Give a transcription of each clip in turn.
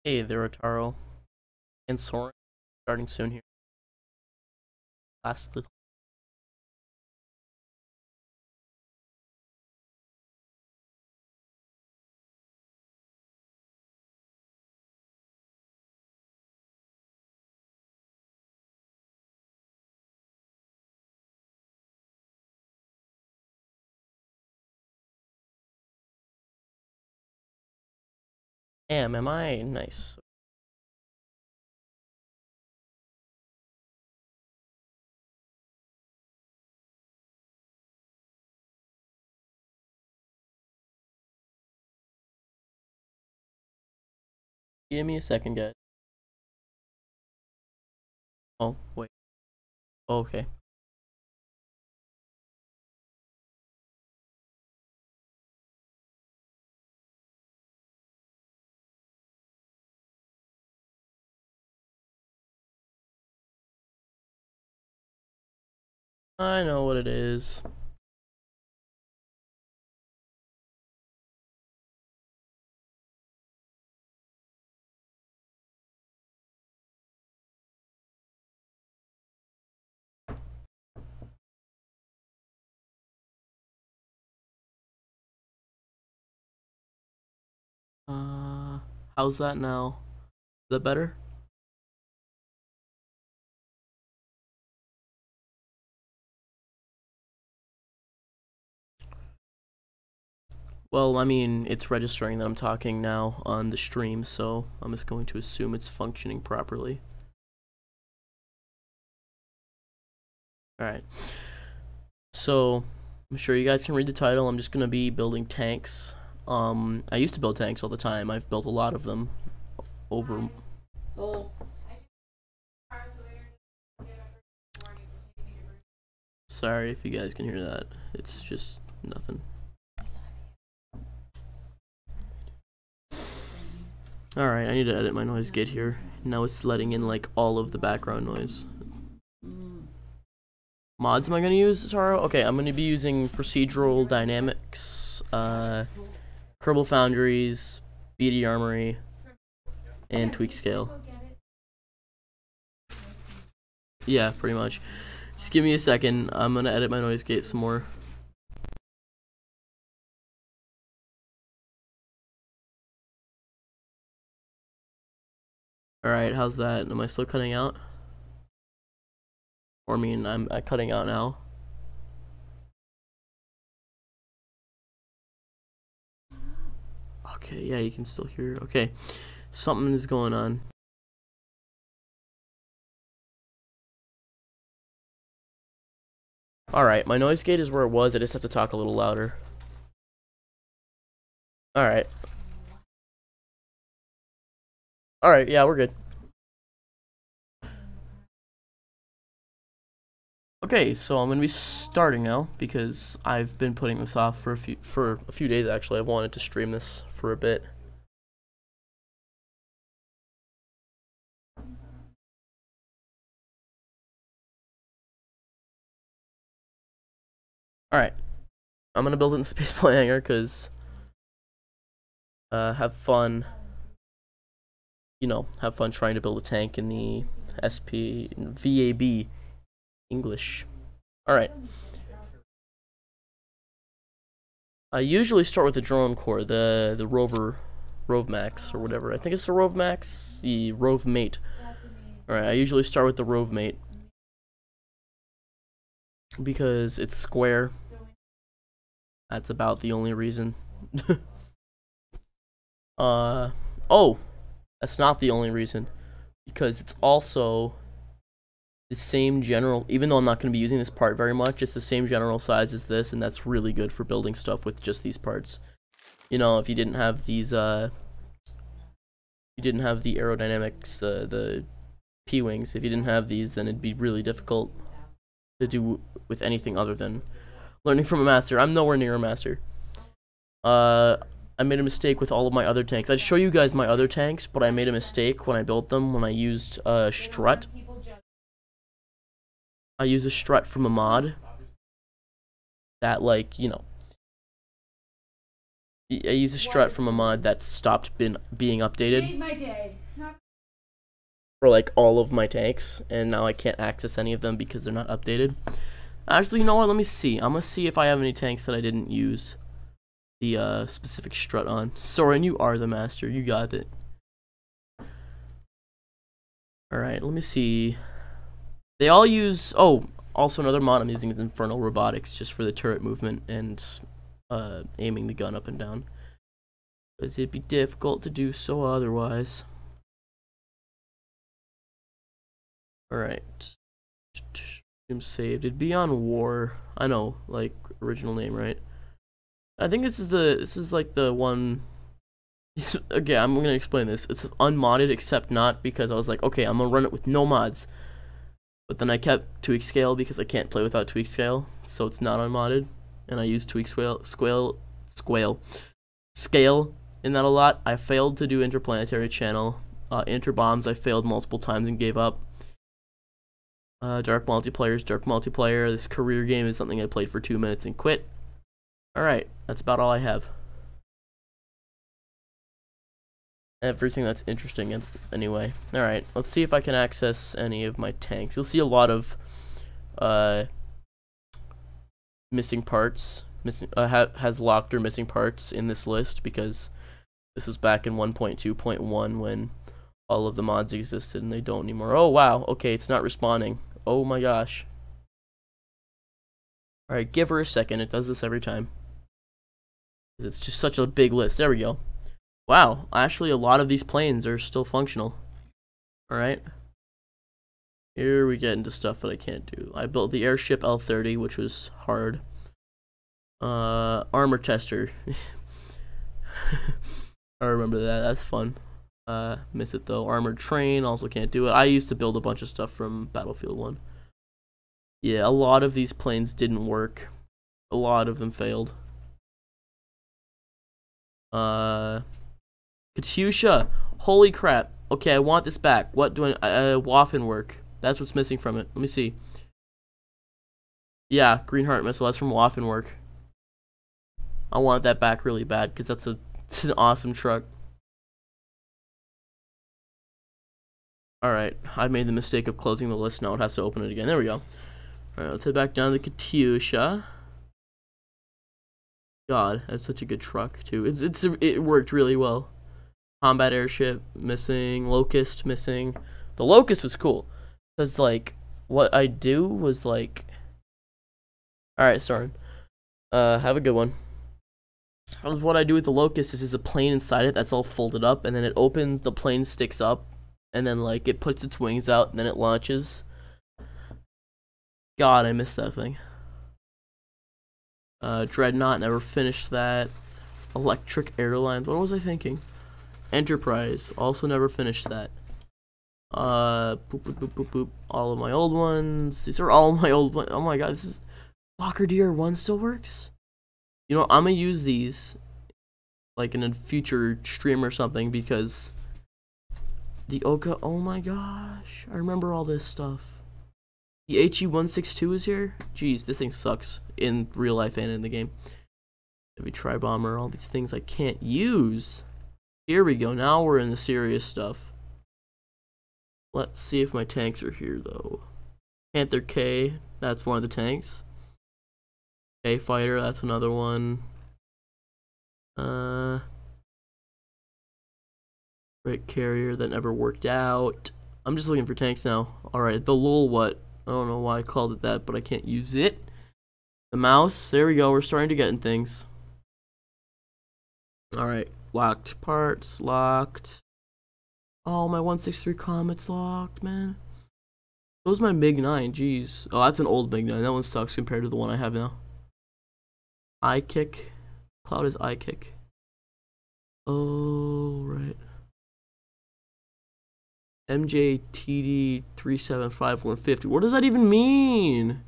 Hey there, Otaro and Soren. Starting soon here. Last little. Am I nice? Give me a second, guys. Oh, wait. Okay. I know what it is. How's that now? Is that better? Well, I mean, it's registering that I'm talking now on the stream, so I'm just going to assume it's functioning properly. Alright. So, I'm sure you guys can read the title. I'm just gonna be building tanks. I used to build tanks all the time. I've built a lot of them over. Sorry if you guys can hear that. It's just nothing. Alright, I need to edit my noise gate here. Now it's letting in like all of the background noise. Mods am I gonna use, Taro? Okay, I'm gonna be using procedural dynamics, Kerbal Foundries, BD Armory, and Tweak Scale. Yeah, pretty much. Just give me a second. I'm gonna edit my noise gate some more. Alright, how's that? Am I still cutting out? Or I mean, I'm cutting out now. Okay, yeah, you can still hear. Okay, something is going on. Alright, my noise gate is where it was. I just have to talk a little louder. Alright. Alright, yeah, we're good. Okay, so I'm gonna be starting now because I've been putting this off for a few days actually. I've wanted to stream this for a bit. Alright. I'm gonna build it in the spaceport hangar because have fun. You know, have fun trying to build a tank in the SP VAB English. Alright. I usually start with the drone core, the Rove Max or whatever. I think it's the Rove Max, the Rove Mate. Alright, I usually start with the Rove Mate because it's square. That's about the only reason. Oh, that's not the only reason, because it's also the same general, even though I'm not going to be using this part very much, it's the same general size as this, and that's really good for building stuff with just these parts. You know, if you didn't have these, you didn't have the aerodynamics, the P-wings, if you didn't have these, then it'd be really difficult to do with anything other than learning from a master. I'm nowhere near a master. I made a mistake with all of my other tanks. I'd show you guys my other tanks, but I made a mistake when I built them, when I used a strut. I used a strut from a mod that, like, you know, I use a strut from a mod that stopped being updated Made my day. for like all of my tanks, and now I can't access any of them because they're not updated. Actually, you know what? Let me see. I'm gonna see if I have any tanks that I didn't use the specific strut on. Soren, you are the master. You got it. Alright, let me see. They all use... Oh, also another mod I'm using is Infernal Robotics, just for the turret movement and aiming the gun up and down. Because it'd be difficult to do so otherwise. Alright. Game saved. It'd be on War. I know, like, original name, right? I think this is like the one... Okay, I'm gonna explain this. It's unmodded except not, because I was like, okay, I'm gonna run it with no mods. But then I kept tweak scale because I can't play without tweak scale, so it's not unmodded. And I use tweak scale in that a lot. I failed to do interplanetary channel. Interbombs I failed multiple times and gave up. Dark multiplayer is dark multiplayer. This career game is something I played for 2 minutes and quit. Alright, that's about all I have. Everything that's interesting anyway. Alright, let's see if I can access any of my tanks. You'll see a lot of missing parts. Has locked or missing parts in this list because this was back in 1.2.1 when all of the mods existed and they don't anymore. Oh wow, okay, it's not respawning. Oh my gosh. Alright, give her a second. It does this every time. It's just such a big list. There we go. Wow, actually a lot of these planes are still functional. Alright. Here we get into stuff that I can't do. I built the airship L-30, which was hard. Armor tester. I remember that, that's fun. Miss it though. Armored train, also can't do it. I used to build a bunch of stuff from Battlefield 1. Yeah, a lot of these planes didn't work. A lot of them failed. Katyusha, holy crap. Okay, I want this back. What do Waffen work? That's what's missing from it. Let me see. Yeah, Green Heart missile. That's from Waffen work. I want that back really bad because it's an awesome truck. Alright, I made the mistake of closing the list. Now it has to open it again. There we go. Alright, let's head back down to Katyusha. God, that's such a good truck too. It worked really well. Combat airship missing, Locust missing. The Locust was cool because like what I do was like, all right, Soren, have a good one. What I do with the Locust is there's a plane inside it that's all folded up, and then it opens, the plane sticks up, and then like it puts its wings out, and then it launches. God, I missed that thing. Dreadnought, never finished that. Electric Airlines, what was I thinking? Enterprise, also never finished that. Boop, boop, boop, boop, boop. All of my old ones. These are all my old ones. Oh my god, this is... Locker DR1 still works? You know, I'm gonna use these like in a future stream or something because the Oka, oh my gosh, I remember all this stuff. The HE-162 is here? Jeez, this thing sucks in real life and in the game. Heavy Tri-Bomber, all these things I can't use. Here we go, now we're in the serious stuff. Let's see if my tanks are here though. Panther K, that's one of the tanks. K Fighter, that's another one. Freight Carrier, that never worked out. I'm just looking for tanks now. Alright, the lol what? I don't know why I called it that, but I can't use it. The mouse, there we go, we're starting to get in things. Alright, locked parts, locked. Oh, my 163 Comet's locked, man. That was my MiG-9, jeez. Oh, that's an old MiG-9, that one sucks compared to the one I have now. I-Kick. Cloud is I-Kick. Oh, right. MJTD 375-150. What does that even mean?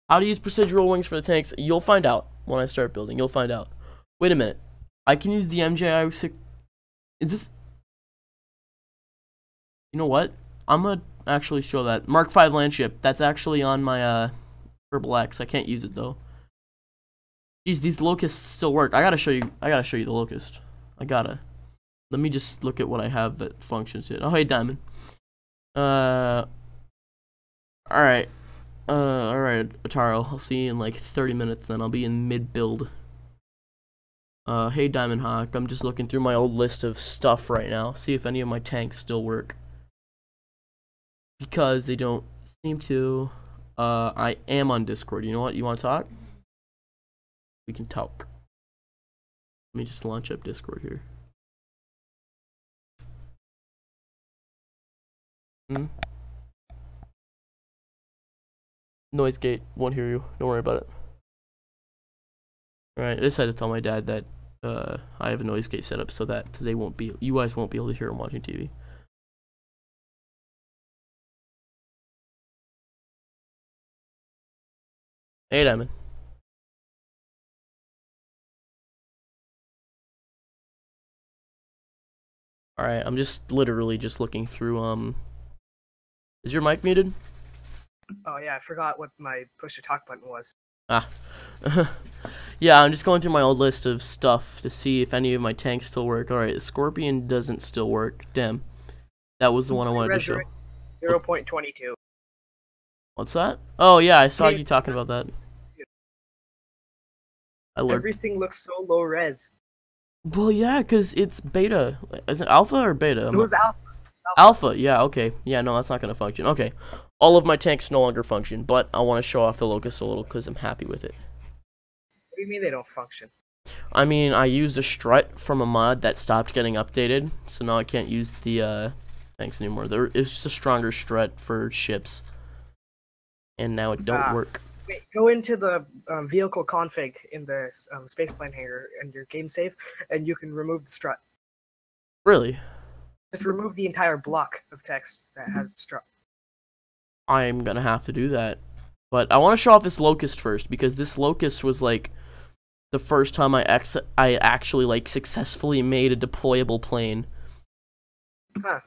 How to use procedural wings for the tanks? You'll find out when I start building. You'll find out. Wait a minute. I can use the MJI6. Is this... You know what? I'm gonna actually show that. Mark V Landship. That's actually on my Purple X. I can't use it though. Geez, these locusts still work. I gotta show you the locust. I gotta. Let me just look at what I have that functions it. Oh, hey, Diamond. Alright. Alright, Ataro. I'll see you in like 30 minutes then. I'll be in mid-build. Hey, Diamond Hawk. I'm just looking through my old list of stuff right now. See if any of my tanks still work. Because they don't seem to. I am on Discord. You know what? You want to talk? We can talk. Let me just launch up Discord here. Noise gate, won't hear you. Don't worry about it. Alright, I just had to tell my dad that I have a noise gate set up so that you guys won't be able to hear him watching TV. Hey, Diamond. Alright, I'm just literally just looking through, is your mic muted? Oh yeah, I forgot what my push to talk button was. Ah. Yeah, I'm just going through my old list of stuff to see if any of my tanks still work. Alright, the Scorpion doesn't still work. Damn. That was the one I wanted to show. 0.22. What's that? Oh yeah, I saw you talking about that. Everything looks so low res. Well, yeah, because it's beta. Is it alpha or beta? It was alpha. Alpha, yeah, okay. Yeah, no, that's not going to function. Okay. All of my tanks no longer function, but I want to show off the Locust a little because I'm happy with it. What do you mean they don't function? I mean, I used a strut from a mod that stopped getting updated, so now I can't use the tanks anymore. It's just a stronger strut for ships, and now it don't work. Wait, go into the vehicle config in the spaceplane hangar and your game save, and you can remove the strut. Really? Just remove the entire block of text that has the strut. I'm gonna have to do that. But I want to show off this Locust first, because this Locust was like the first time I actually like successfully made a deployable plane. Huh.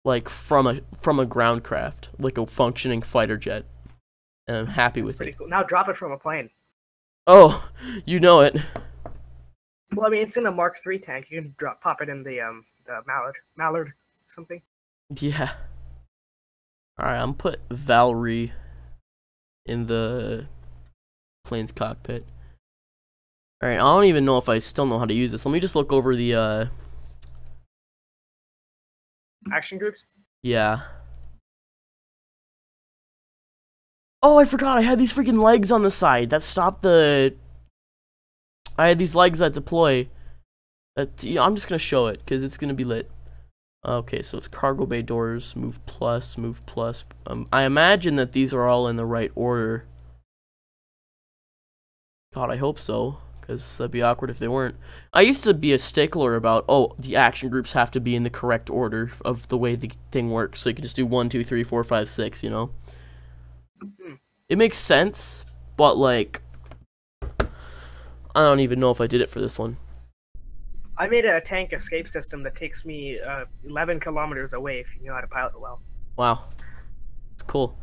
Like from a ground craft, like a functioning fighter jet. And I'm happy with it. Cool. Now drop it from a plane. Oh, you know it. Well, I mean, it's in a Mark III tank. You can pop it in the Mallard, something. Yeah. All right, I'm put Valerie in the plane's cockpit. All right, I don't even know if I still know how to use this. Let me just look over the action groups. Yeah. Oh, I forgot. I had these freaking legs on the side that stop the. I had these legs that deploy. Yeah, I'm just gonna show it because it's gonna be lit. Okay, so it's cargo bay doors, move plus, move plus. I imagine that these are all in the right order. God, I hope so, because that'd be awkward if they weren't. I used to be a stickler about, oh, the action groups have to be in the correct order of the way the thing works. So you can just do 1, 2, 3, 4, 5, 6, you know? It makes sense, but like, I don't even know if I did it for this one. I made a tank escape system that takes me 11 kilometers away if you know how to pilot it well. Wow. It's cool.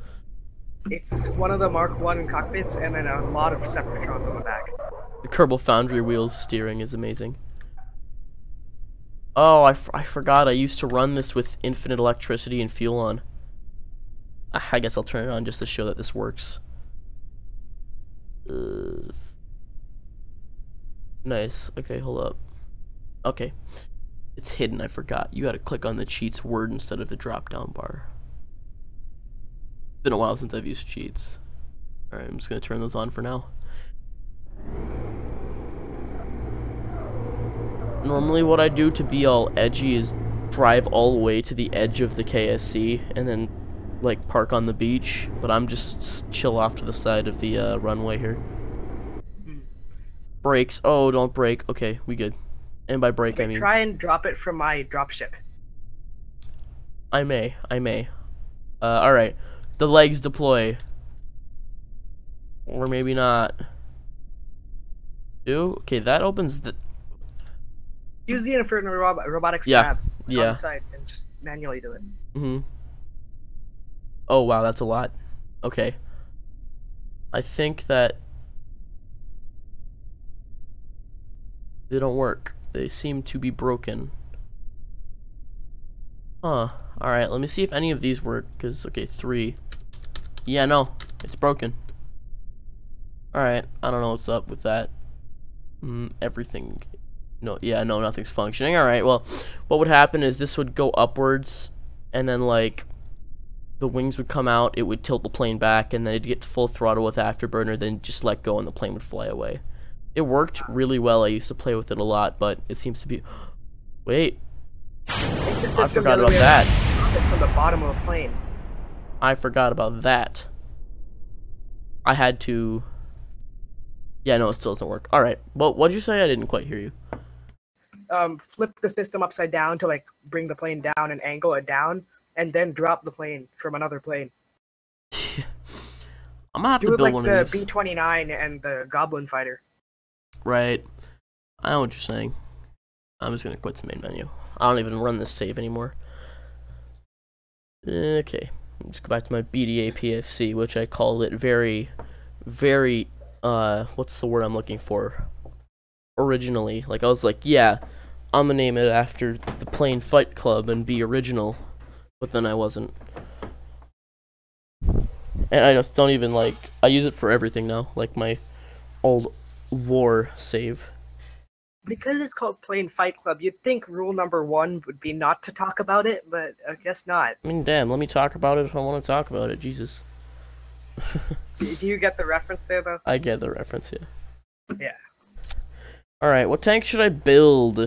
It's one of the Mark I cockpits and then a lot of Separatrons on the back. The Kerbal Foundry wheels steering is amazing. Oh, I forgot I used to run this with infinite electricity and fuel on. I guess I'll turn it on just to show that this works. Nice. Okay, hold up. Okay. It's hidden, I forgot. You gotta click on the cheats word instead of the drop-down bar. It's been a while since I've used cheats. Alright, I'm just gonna turn those on for now. Normally what I do to be all edgy is drive all the way to the edge of the KSC and then like park on the beach, but I'm just chill off to the side of the runway here. Brakes. Oh, don't break. Okay, we good. And by break, I mean... Try and drop it from my dropship. I may. Alright. The legs deploy. Or maybe not. Okay, that opens the... Use the Inferno robotics tab on the side and just manually do it. Oh, wow, that's a lot. Okay. I think that... They don't work. They seem to be broken. Huh. Alright, let me see if any of these work. Because, okay, 3. Yeah, no. It's broken. Alright, I don't know what's up with that. Everything. No, yeah, no, nothing's functioning. Alright, well, what would happen is this would go upwards, and then, like, the wings would come out, it would tilt the plane back, and then it'd get to full throttle with afterburner, then just let go and the plane would fly away. It worked really well. I used to play with it a lot, but it seems to be... Wait. I forgot about that. From the bottom of a plane. I forgot about that. I had to... Yeah, no, it still doesn't work. Alright, well, what'd you say? I didn't quite hear you. Flip the system upside down to, like, bring the plane down and angle it down, and then drop the plane from another plane. I'm gonna have to build one of these. Do it like the B-29 and the Goblin Fighter. Right. I know what you're saying. I'm just gonna quit the main menu. I don't even run this save anymore. Okay. Let's go back to my BDA PFC, which I call it very, what's the word I'm looking for? Originally. Like, I was like, yeah, I'm gonna name it after the Plane Fight Club and be original. But then I wasn't. And I just don't even, like, I use it for everything now. Like my old war save. Because it's called Plane Fight Club, you'd think rule number 1 would be not to talk about it, but I guess not. I mean, damn, let me talk about it if I want to talk about it. Jesus. Do you get the reference there, though? I get the reference, yeah. Yeah. Alright, what tank should I build?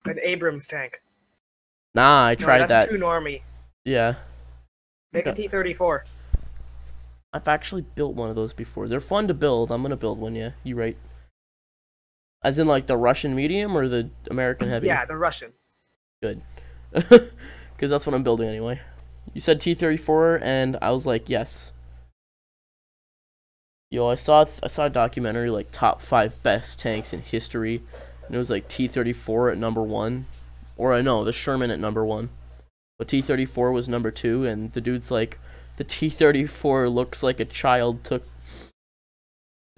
An Abrams tank. Nah, I tried that. That's too normie. Yeah. Make a T-34. I've actually built one of those before. They're fun to build. I'm gonna build one, yeah. You right. As in, like, the Russian medium or the American heavy? Yeah, the Russian. Good. Because that's what I'm building anyway. You said T-34, and I was like, yes. Yo, I saw a documentary, like, top 5 best tanks in history, and it was, like, T-34 at number 1. Or, no, the Sherman at number 1. But T-34 was number 2, and the dude's like, the T-34 looks like a child took...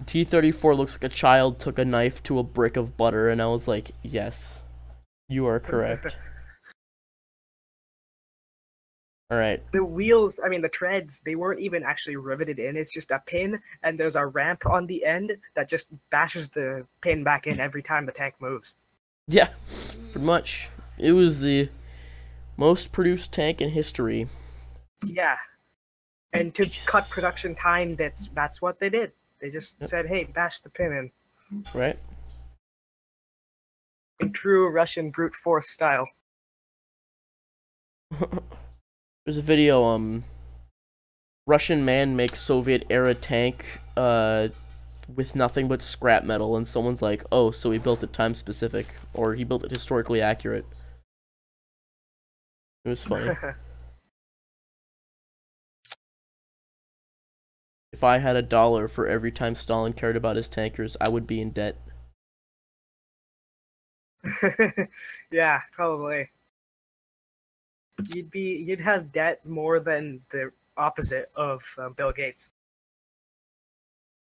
T-34 looks like a child took a knife to a brick of butter, and I was like, yes, you are correct. Alright. The wheels, I mean the treads, they weren't even actually riveted in. It's just a pin, and there's a ramp on the end that just bashes the pin back in every time the tank moves. Yeah, pretty much. It was the most produced tank in history. Yeah. And to cut production time, that's what they did. They just said, hey, bash the pin in. Right. In true Russian brute force style. There's a video, Russian man makes Soviet-era tank, with nothing but scrap metal, and someone's like, oh, so he built it time-specific, or he built it historically accurate. It was funny. If I had $1 for every time Stalin cared about his tankers, I would be in debt. Yeah, probably. You'd have debt more than the opposite of Bill Gates.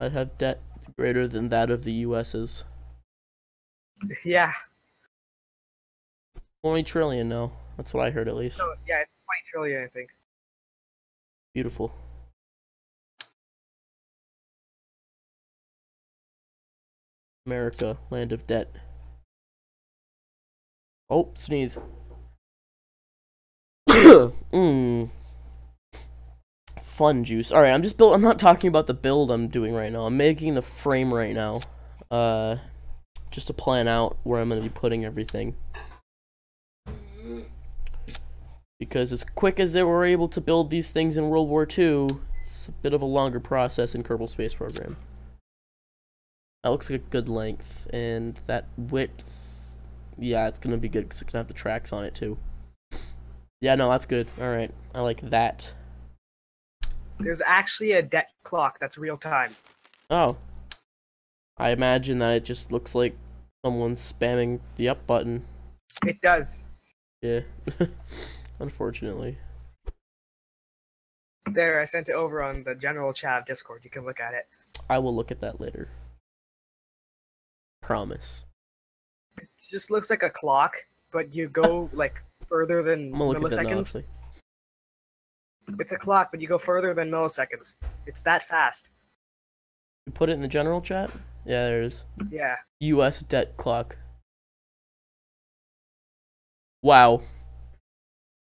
I'd have debt greater than that of the US's. Yeah. 20 trillion now. That's what I heard, at least. So, yeah, it's 20 trillion, I think. Beautiful. America, land of debt. Oh, sneeze. Fun juice. Alright, I'm not talking about the build I'm doing right now. I'm making the frame right now. Just to plan out where I'm gonna be putting everything. Because as quick as they were able to build these things in World War II, it's a bit of a longer process in Kerbal Space Program. That looks like a good length, and that width, yeah, it's gonna be good because it's gonna have the tracks on it too. Yeah, no, that's good. Alright, I like that. There's actually a debt clock that's real time. Oh. I imagine that it just looks like someone's spamming the up button. It does. Yeah. Unfortunately. There, I sent it over on the general chat of Discord. You can look at it. I will look at that later. Promise. It just looks like a clock, but you go like further than I'm gonna look at that now, milliseconds. actually. It's a clock, but you go further than milliseconds. It's that fast. You put it in the general chat? Yeah, there it is. Yeah. U.S. debt clock. Wow.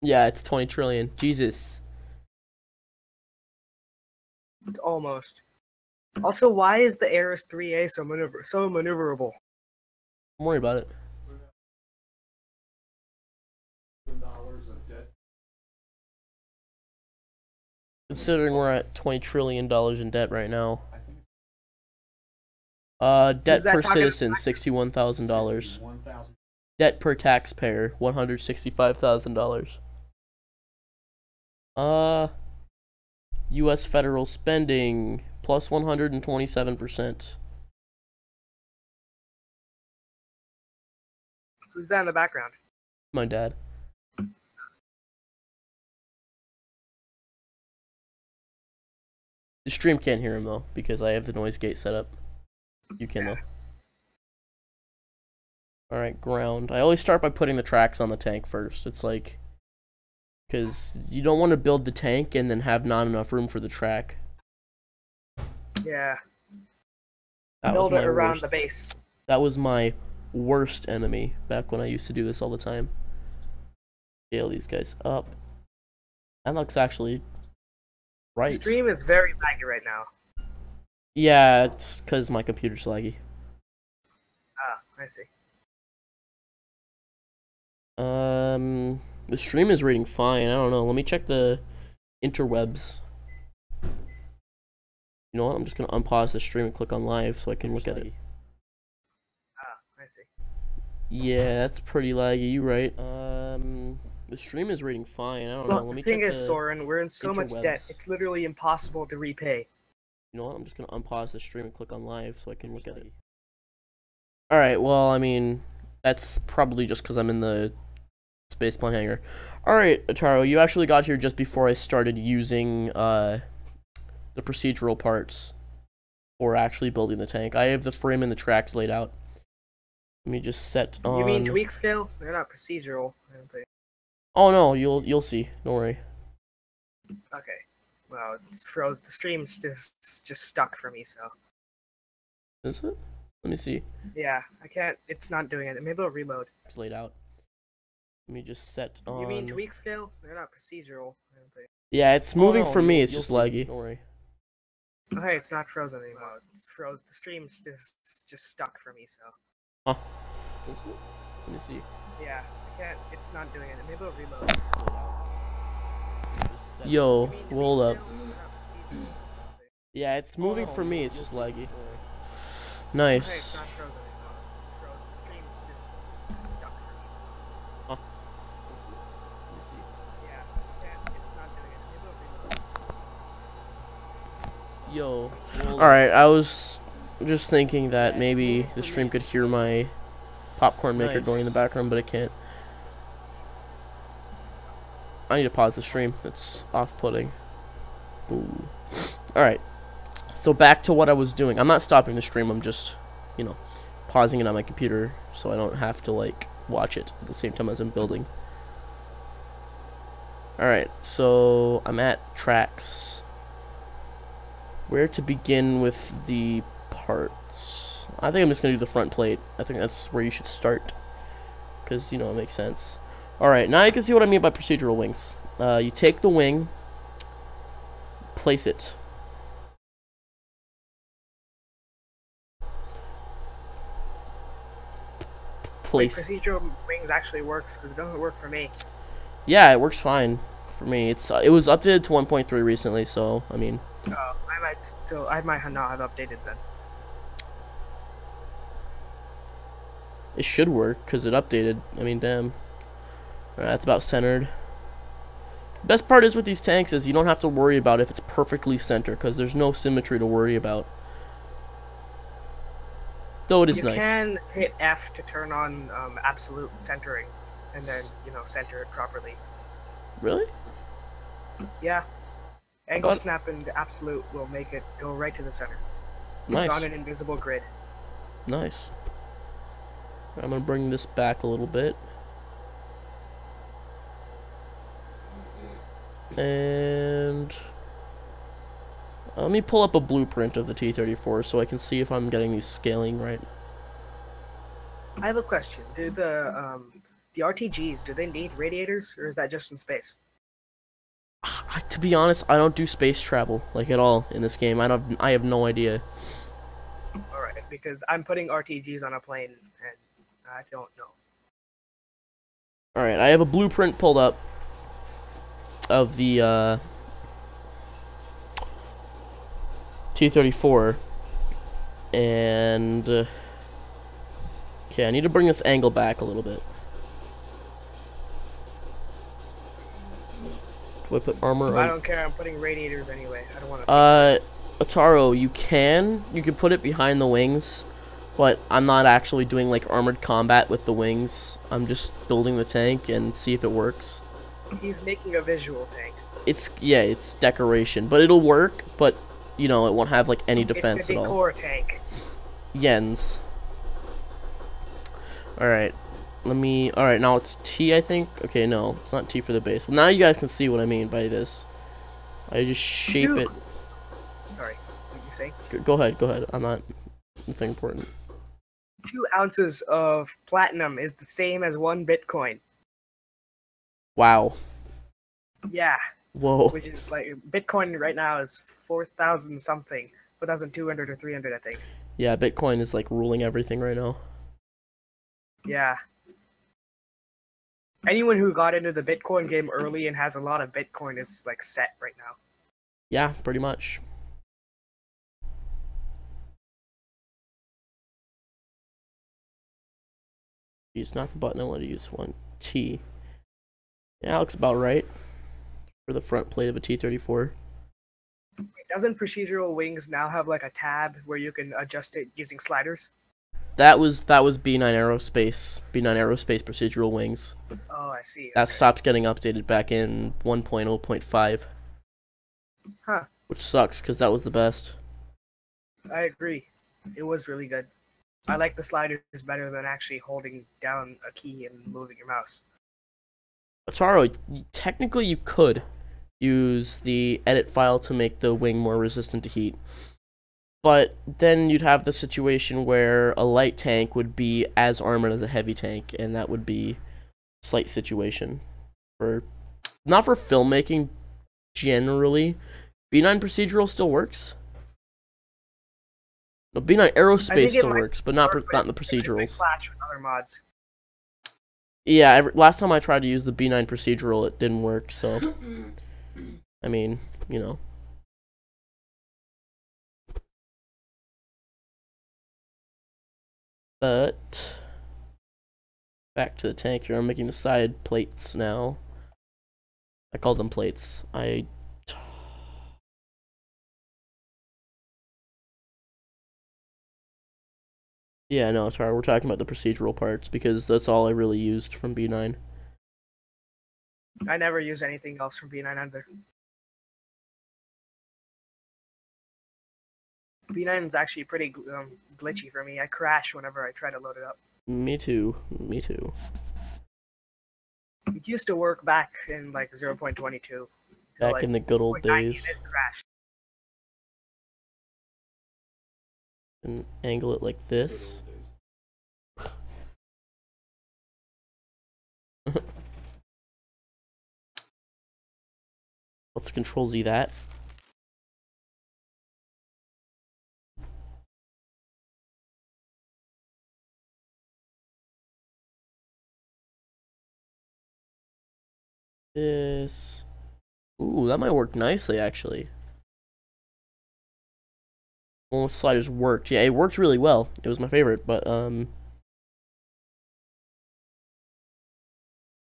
Yeah, it's 20 trillion. Jesus. It's almost. Also, why is the Ares 3A so maneuverable? Don't worry about it. Considering we're at $20 trillion in debt right now. Debt per citizen, $61,000. Debt per taxpayer, $165,000. U.S. federal spending, plus 127%. Who's that in the background? My dad. The stream can't hear him though, because I have the noise gate set up. You can though. Alright, ground. I always start by putting the tracks on the tank first. It's like, because you don't want to build the tank and then have not enough room for the track. Yeah. That Build was it my around worst. the base. That was my worst enemy back when I used to do this all the time. Scale these guys up. That looks actually right. The stream is very laggy right now. Yeah, it's because my computer's laggy. Ah, I see. The stream is reading fine. I don't know. Let me check the interwebs. You know what? I'm just gonna unpause the stream and click on live so I can look at it. Ah, I see. Yeah, that's pretty laggy. You're right. The stream is reading fine. I don't know. Let me The thing check is, the Soren, we're in so much debt. interwebs. It's literally impossible to repay. You know what? I'm just gonna unpause the stream and click on live so I can look at it. Alright, well, I mean, that's probably just because I'm in the spaceplane hangar. Alright, Ataro, you actually got here just before I started using the procedural parts for actually building the tank. I have the frame and the tracks laid out. Let me just set on... You mean tweak scale? They're not procedural. I don't think. Oh no, you'll see. Don't worry. Okay. Well, it's froze. The stream's just stuck for me, so. Is it? Let me see. Yeah, I can't. It's not doing it. Maybe it'll reload. It's laid out. Let me just set on... You mean tweak scale? They're not procedural. I don't think. Yeah, it's moving for me. It's you'll just see. laggy. Don't worry. Okay, it's not frozen anymore. It's froze. The stream's just stuck for me, so. Huh. Is it? Let me see. Yeah, I can't. It's not doing it. Maybe it'll reload. Yo, You mean tweak hold up. scale? They're not procedural. Yeah, it's moving for me. It's just laggy. Okay, it's Nice. not frozen anymore. It's frozen. The stream's just stuck for me, so. Huh. Yeah, I can't. It's not doing it. Maybe it'll reload. Yo. Alright, I was just thinking that maybe the stream could hear my popcorn maker going in the background, but it can't. I need to pause the stream. It's off-putting. Ooh. Alright. So back to what I was doing. I'm not stopping the stream. I'm just, you know, pausing it on my computer so I don't have to, like, watch it at the same time as I'm building. Alright, so I'm at tracks. Where to begin with the parts? I think I'm just going to do the front plate. I think that's where you should start. Because, you know, it makes sense. Alright, now you can see what I mean by procedural wings. You take the wing, place it. Place. Procedural wings actually works because it doesn't work for me. Yeah, it works fine for me. It was updated to 1.3 recently, so I mean. I might not have updated then. It should work because it updated. I mean, damn. Alright, that's about centered. Best part is with these tanks is you don't have to worry about if it's perfectly centered because there's no symmetry to worry about. Though it is nice. You can hit F to turn on absolute centering, and then center it properly. Really? Yeah. Angle snap and absolute will make it go right to the center. Nice. It's on an invisible grid. Nice. I'm gonna bring this back a little bit. And let me pull up a blueprint of the T-34 so I can see if I'm getting these scaling right. I have a question. Do the RTGs, do they need radiators, or is that just in space? To be honest, I don't do space travel like at all in this game. I have no idea. All right, because I'm putting RTGs on a plane and I don't know. All right, I have a blueprint pulled up of the T-34, and okay, I need to bring this angle back a little bit. Do I put armor? I don't care. I'm putting radiators anyway. I don't want to. Ataro, you can put it behind the wings, but I'm not actually doing like armored combat with the wings. I'm just building the tank and see if it works. He's making a visual tank. It's decoration, but it'll work. But you know, it won't have like any defense at all. It's a decor tank. Yens. All right, all right, now it's T, I think. Okay, no, it's not T for the base. Well, now you guys can see what I mean by this. I just shape it. Sorry, what did you say? Go ahead. I'm not nothing important. 2 ounces of platinum is the same as 1 Bitcoin. Wow. Yeah. Whoa. Which is like Bitcoin right now is 4,000 something, 4,200 or 300, I think. Yeah, Bitcoin is like ruling everything right now. Yeah. Anyone who got into the Bitcoin game early and has a lot of Bitcoin is like set right now. Yeah, pretty much. Use not the button, I want to use one T. Yeah, that looks about right for the front plate of a T-34. Doesn't procedural wings now have like a tab where you can adjust it using sliders? That was B9 Aerospace procedural wings. Oh, I see. That stopped getting updated back in 1.0.5. Huh. Which sucks because that was the best. I agree. It was really good. I like the sliders better than actually holding down a key and moving your mouse. Ataro, technically you could use the edit file to make the wing more resistant to heat. But then you'd have the situation where a light tank would be as armored as a heavy tank, and that would be a slight situation. Not for filmmaking generally. B9 procedural still works. No, B9 Aerospace still works, but not in the procedurals. Clash with other mods. Yeah, last time I tried to use the B9 procedural, it didn't work, so... I mean, you know. But... back to the tank here. I'm making the side plates now. I call them plates. Yeah, no, sorry, we're talking about the procedural parts because that's all I really used from B9. I never use anything else from B9 either. B9 is actually pretty glitchy for me. I crash whenever I try to load it up. Me too. It used to work back in like 0.22. Back like in the good old days. And angle it like this. Let's Control Z that. This. Ooh, that might work nicely actually. Well, sliders worked. Yeah, it worked really well. It was my favorite, but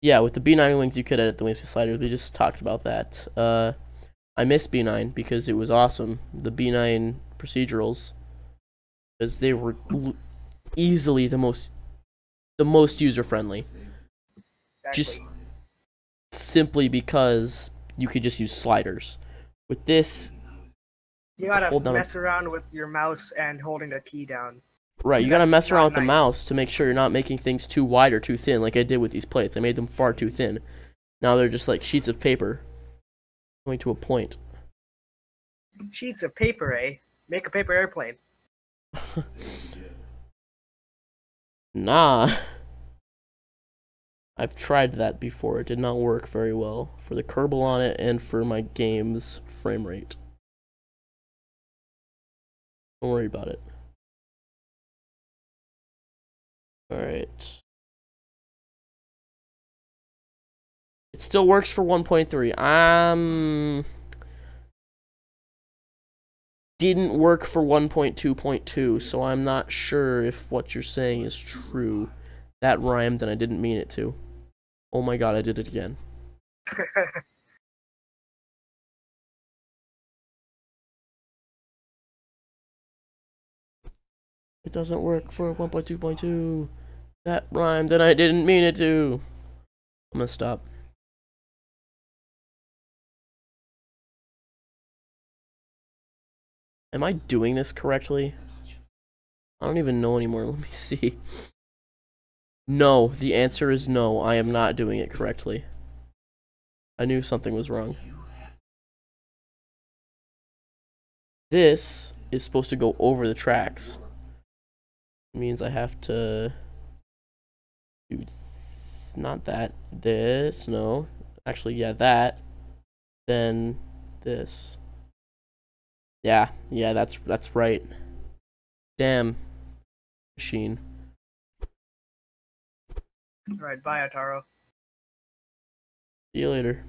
yeah, with the B9 wings you could edit the wings with sliders. We just talked about that. I miss B9 because it was awesome. The B9 procedurals, because they were easily the most user friendly. Exactly. Just simply because you could just use sliders. With this, you gotta mess around with your mouse and holding the key down. Right, you gotta mess around with the nice. mouse to make sure you're not making things too wide or too thin, like I did with these plates. I made them far too thin. Now they're just like sheets of paper, going to a point. Sheets of paper, eh? Make a paper airplane. Nah. I've tried that before. It did not work very well for the Kerbal on it and for my game's frame rate. Don't worry about it. Alright. It still works for 1.3. Didn't work for 1.2.2, so I'm not sure if what you're saying is true. That rhymed and I didn't mean it to. Oh my god, I did it again. It doesn't work for 1.2.2. That rhymed and I didn't mean it to. I'm gonna stop. Am I doing this correctly? I don't even know anymore. Let me see. No, the answer is no. I am not doing it correctly. I knew something was wrong. This is supposed to go over the tracks. It means I have to do not that. This, no. Actually, yeah, that. Then this. Yeah, that's right. Damn machine. Alright, bye, Otaro. See you later.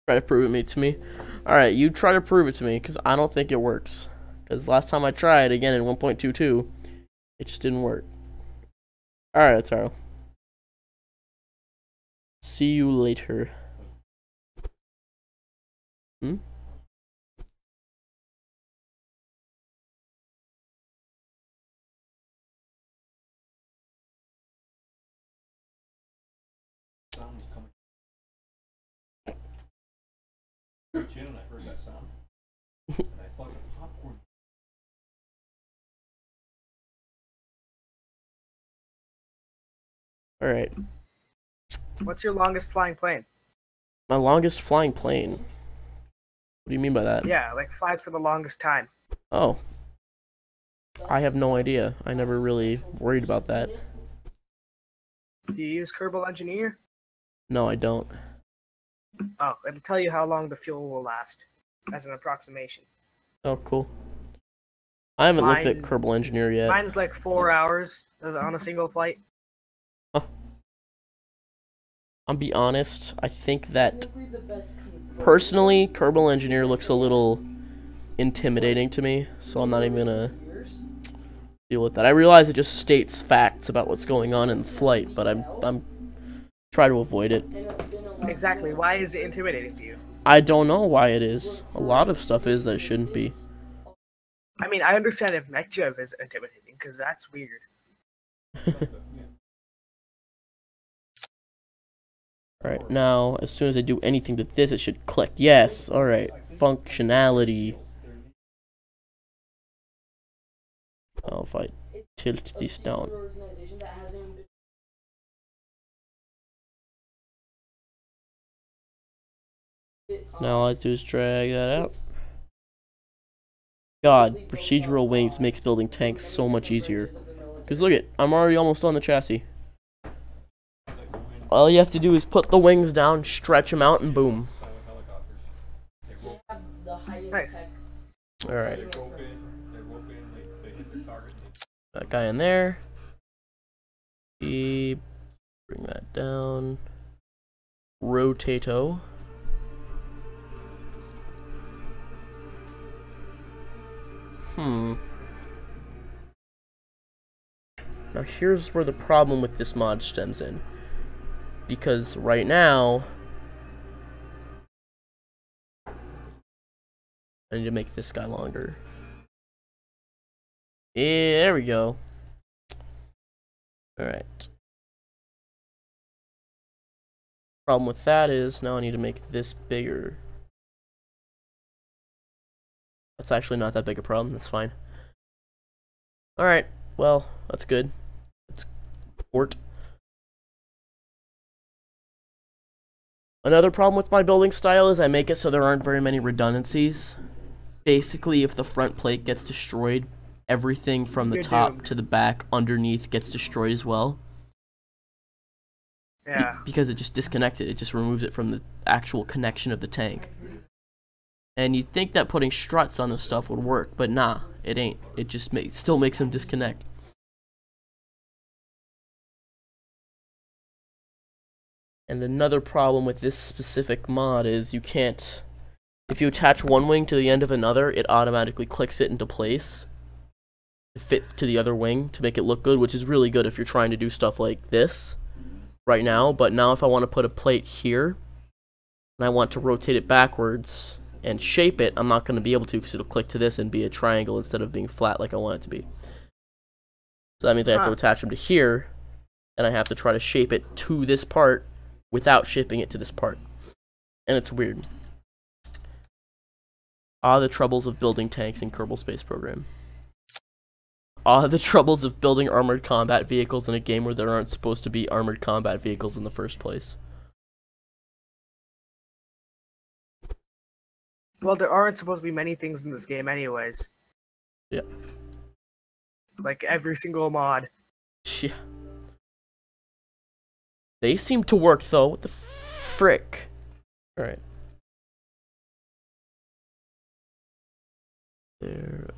Try to prove it to me. Alright, you try to prove it to me, because I don't think it works. Because last time I tried, again in 1.22, it just didn't work. Alright, Otaro. See you later. Hmm? I heard that sound. And I thought of popcorn. Alright. What's your longest flying plane? My longest flying plane. What do you mean by that? Yeah, like flies for the longest time. Oh. I have no idea. I never really worried about that. Do you use Kerbal Engineer? No, I don't. Oh, it'll tell you how long the fuel will last, as an approximation. Oh, cool. I haven't looked at Kerbal Engineer yet. Mine's like 4 hours on a single flight. Huh. I'll be honest, I think that personally, Kerbal Engineer looks a little intimidating to me, so I'm not even gonna deal with that. I realize it just states facts about what's going on in flight, but I'm try to avoid it. Exactly. Why is it intimidating to you? I don't know why it is. A lot of stuff is that it shouldn't be. I mean, I understand if MechJev is intimidating, because that's weird. Alright, now, as soon as I do anything to this, it should click. Yes, alright. Functionality. Oh, if I tilt this down. Now all I do is drag that out. God, procedural wings makes building tanks so much easier. Because look it, I'm already almost on the chassis. All you have to do is put the wings down, stretch them out, and boom. Nice. Alright. That guy in there. Bring that down. Rotato. Now here's where the problem with this mod stems in. Because right now, I need to make this guy longer. Yeah, there we go. Alright. Problem with that is now I need to make this bigger. That's actually not that big a problem. That's fine. Alright, well, that's good. That's port. Another problem with my building style is I make it so there aren't very many redundancies. Basically, if the front plate gets destroyed, everything from the top to the back underneath gets destroyed as well. Yeah. Because it just disconnects it. It just removes it from the actual connection of the tank. And you'd think that putting struts on this stuff would work, but nah, it ain't. It just still makes them disconnect. And another problem with this specific mod is you can't... If you attach one wing to the end of another, it automatically clicks it into place to fit to the other wing to make it look good, which is really good if you're trying to do stuff like this right now. But now if I want to put a plate here, and I want to rotate it backwards and shape it, I'm not going to be able to because it'll click to this and be a triangle instead of being flat like I want it to be. So that means I have to attach them to here, and I have to try to shape it to this part without shaping it to this part. And it's weird. The troubles of building tanks in Kerbal Space Program. The troubles of building armored combat vehicles in a game where there aren't supposed to be armored combat vehicles in the first place. Well, there aren't supposed to be many things in this game anyways. Yeah. Like every single mod. Yeah. They seem to work though. What the frick? Alright. There.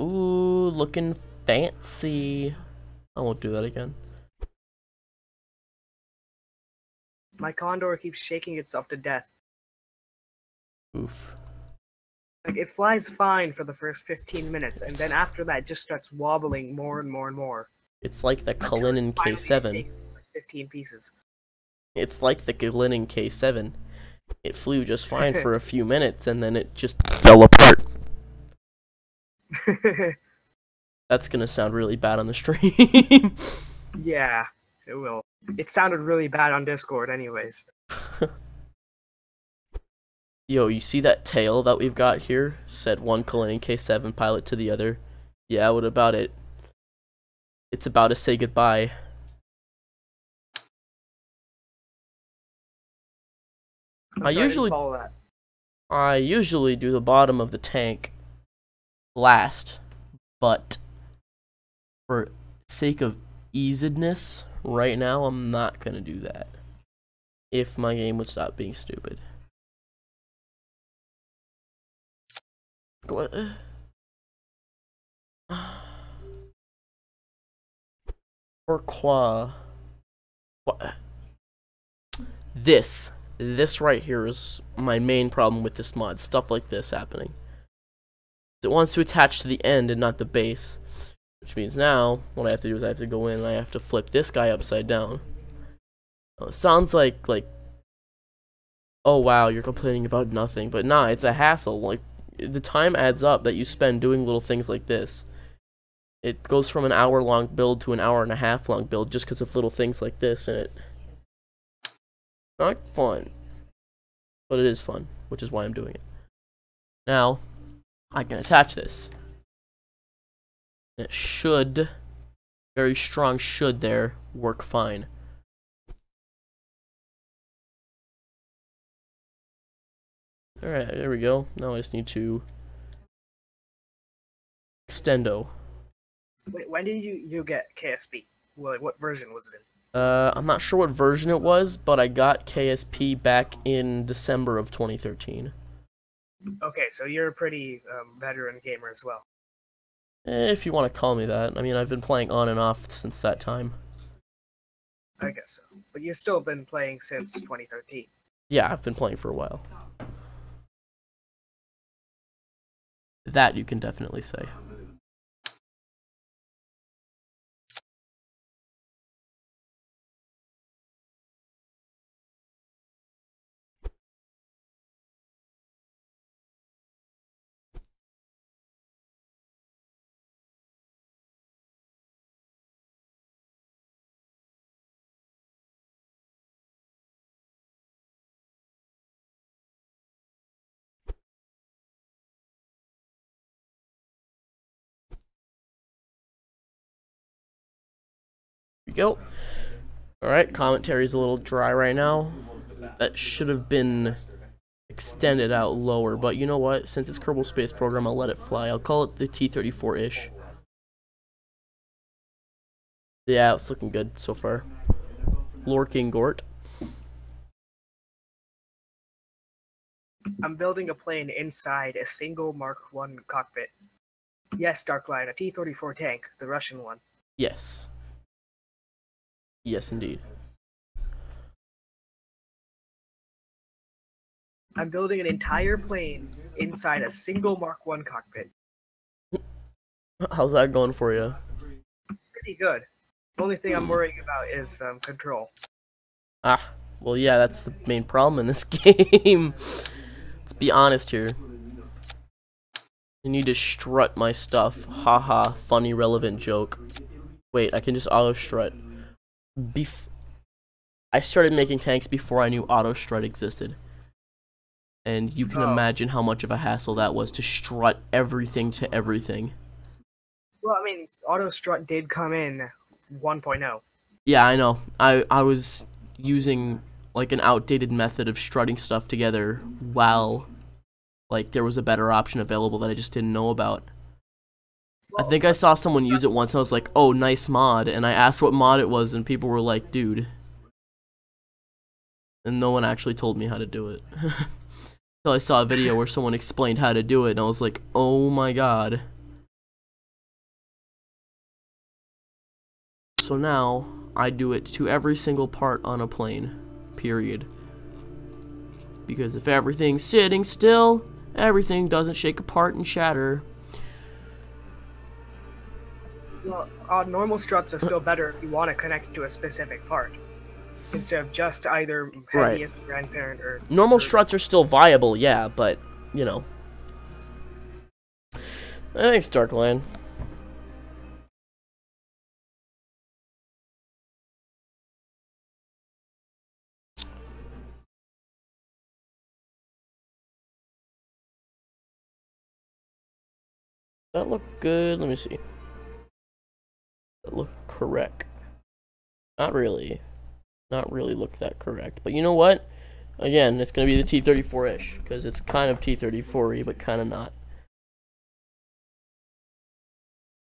Ooh, looking fancy. I won't do that again. My Condor keeps shaking itself to death. Oof. Like, it flies fine for the first 15 minutes, and then after that, it just starts wobbling more and more and more. It's like the Kalinin K7. 15 pieces. It's like the Kalinin K7. It flew just fine for a few minutes, and then it just fell apart. That's gonna sound really bad on the stream. Yeah, it will. It sounded really bad on Discord anyways. Yo, you see that tail that we've got here? Said one Kalinin K7 pilot to the other. Yeah, what about it? It's about to say goodbye. I usually do the bottom of the tank last, but for sake of easiness, right now I'm not gonna do that. If my game would stop being stupid. What? Pourquoi? What? This right here is my main problem with this mod. Stuff like this happening. It wants to attach to the end and not the base. Which means now, what I have to do is I have to go in and I have to flip this guy upside down. It sounds like, oh wow, you're complaining about nothing. But nah, it's a hassle. Like, the time adds up that you spend doing little things like this. It goes from an hour-long build to an hour-and-a-half long build just because of little things like this, and it... Not fun. But it is fun, which is why I'm doing it. Now, I can attach this. It should, very strong should there, work fine. Alright, there we go. Now I just need to extendo. Wait, when did you get KSP? What version was it in? I'm not sure what version it was, but I got KSP back in December of 2013. Okay, so you're a pretty veteran gamer as well. If you want to call me that. I mean, I've been playing on and off since that time. I guess so. But you've still been playing since 2013. Yeah, I've been playing for a while. That you can definitely say. go. Alright, commentary's a little dry right now. That should have been extended out lower, but you know what? Since it's Kerbal Space Program, I'll let it fly. I'll call it the T-34-ish. Yeah, it's looking good so far. Lorking Gort. I'm building a plane inside a single Mark I cockpit. Yes, Darkline, a T-34 tank, the Russian one. Yes. Yes, indeed. I'm building an entire plane inside a single Mark I cockpit. How's that going for you? Pretty good. The only thing I'm worrying about is control. Ah, well, yeah, that's the main problem in this game. Let's be honest here. I need to strut my stuff. Haha, funny, relevant joke. Wait, I can just auto strut. I started making tanks before I knew auto strut existed. And you can imagine how much of a hassle that was to strut everything to everything. Well, I mean, auto strut did come in 1.0. Yeah, I know. I was using like an outdated method of strutting stuff together while like there was a better option available that I just didn't know about. Well, I think I saw someone use it once and I was like, oh, nice mod, and I asked what mod it was and people were like, dude. And no one actually told me how to do it. So I saw a video where someone explained how to do it and I was like, oh my god. So now I do it to every single part on a plane, period. Because if everything's sitting still, everything doesn't shake apart and shatter. Well, normal struts are still better if you want to connect it to a specific part, instead of just either heaviest grandparent or... Normal struts are still viable, yeah, but, you know. Thanks, Darkland. That look good? Let me see. That look correct. Not really. Not really look that correct. But you know what? Again, it's going to be the T-34-ish, because it's kind of T-34-y, but kind of not.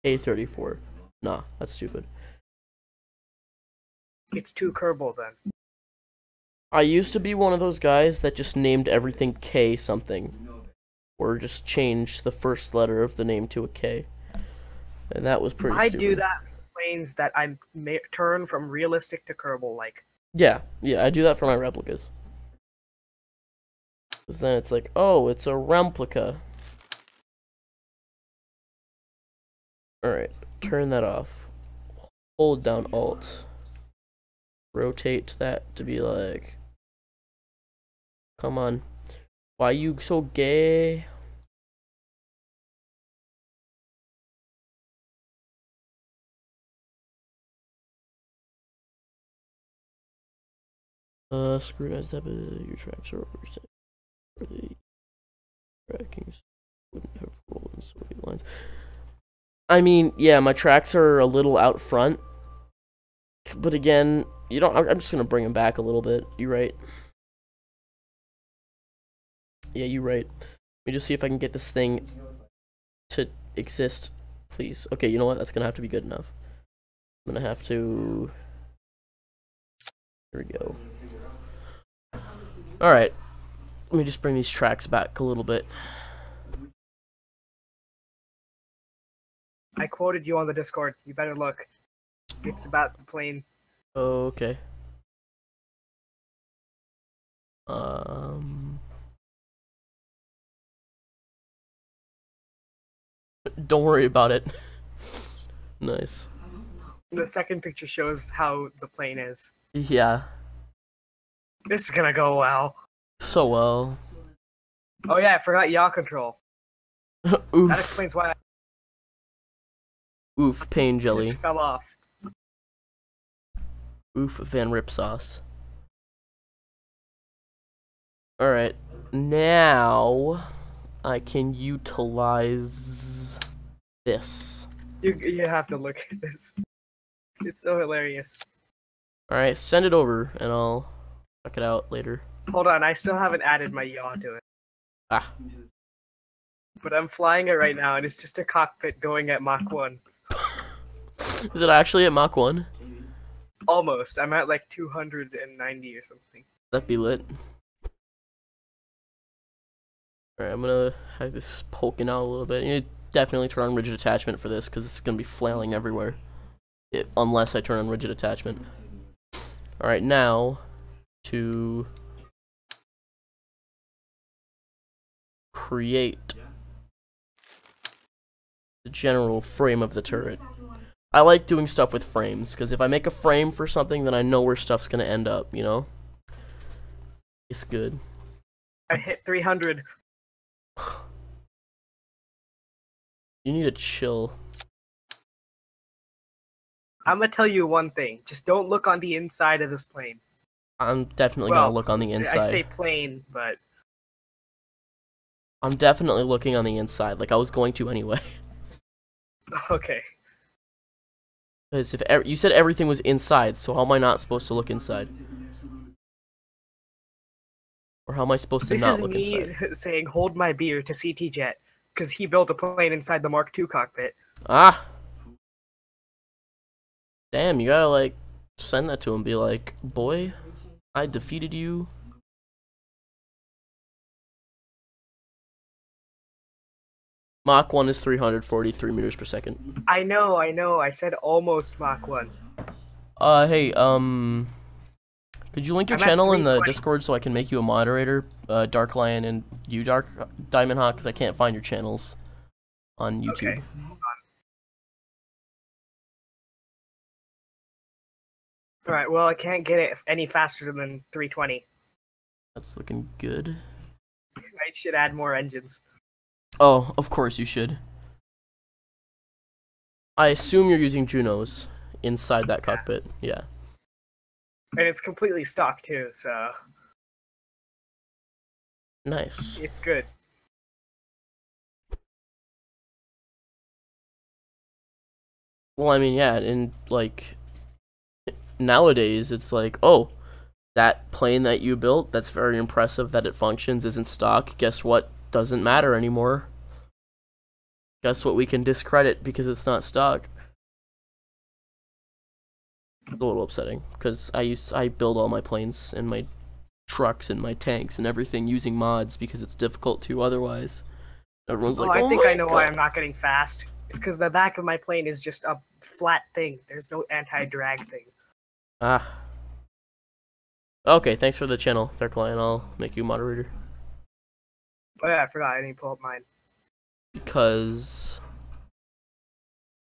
A-34. Nah, that's stupid. It's too Kerbal then. I used to be one of those guys that just named everything K something. Or just changed the first letter of the name to a K. And that was pretty stupid. I do that with planes that I turn from realistic to Kerbal-like. Yeah, I do that for my replicas. Because then it's like, oh, it's a replica. Alright, turn that off. Hold down Alt. Rotate that to be like... Come on. Why you so gay? Scrutinize that, your tracks are overset. The trackings wouldn't have rolled in so many lines. I mean, yeah, my tracks are a little out front. But again, you don't. I'm just gonna bring them back a little bit. You right? Yeah, you right. Let me just see if I can get this thing to exist, please. Okay, you know what? That's gonna have to be good enough. I'm gonna have to. Here we go. Alright. Let me just bring these tracks back a little bit. I quoted you on the Discord. You better look. It's about the plane. Okay. Don't worry about it. Nice. The second picture shows how the plane is. Yeah. This is gonna go well. So well. Oh yeah, I forgot yaw control. Oof. That explains why I Oof, pain jelly. just fell off. Oof, Van Rip sauce. Alright, now I can utilize this. You have to look at this. It's so hilarious. Alright, send it over, and I'll check it out later. Hold on, I still haven't added my yaw to it. Ah. But I'm flying it right now, and it's just a cockpit going at Mach 1. Is it actually at Mach 1? Almost. I'm at like 290 or something. That'd be lit. Alright, I'm gonna have this poking out a little bit. You definitely turn on rigid attachment for this, because it's gonna be flailing everywhere. Unless I turn on rigid attachment. Alright, now to create the general frame of the turret. I like doing stuff with frames, because if I make a frame for something, then I know where stuff's gonna end up, you know? It's good. I hit 300. You need to chill. I'm gonna tell you one thing. Just don't look on the inside of this plane. I'm definitely Well, gonna look on the inside. I say plane, but... I'm definitely looking on the inside, like I was going to anyway. Okay. Because if you said everything was inside, so how am I not supposed to look inside? Or how am I supposed to This not is look me inside? saying hold my beer to CT Jet, because he built a plane inside the Mark II cockpit. Ah! Damn, you gotta like send that to him, be like, boy, I defeated you. Mach 1 is 343 meters per second. I know. I said almost Mach 1. Hey, could you link your I'm at channel in the 320. Discord so I can make you a moderator, Dark Lion and you, Dark Diamond Hawk, because I can't find your channels on YouTube. Okay. Alright, well, I can't get it any faster than 320. That's looking good. I should add more engines. Oh, of course you should. I assume you're using Junos inside that cockpit. Yeah. And it's completely stock, too, so Nice. it's good. Well, I mean, yeah, and like nowadays it's like, oh, that plane that you built, that's very impressive that it functions, isn't stock. Guess what? Doesn't matter anymore. Guess what? We can discredit because it's not stock. It's a little upsetting because I build all my planes and my trucks and my tanks and everything using mods because it's difficult to otherwise. Everyone's like, I oh think my I know God. why I'm not getting fast. It's because the back of my plane is just a flat thing. There's no anti-drag thing. Ah. Okay, thanks for the channel, Dark Lion. I'll make you moderator. Oh yeah, I forgot. I didn't pull up mine. Because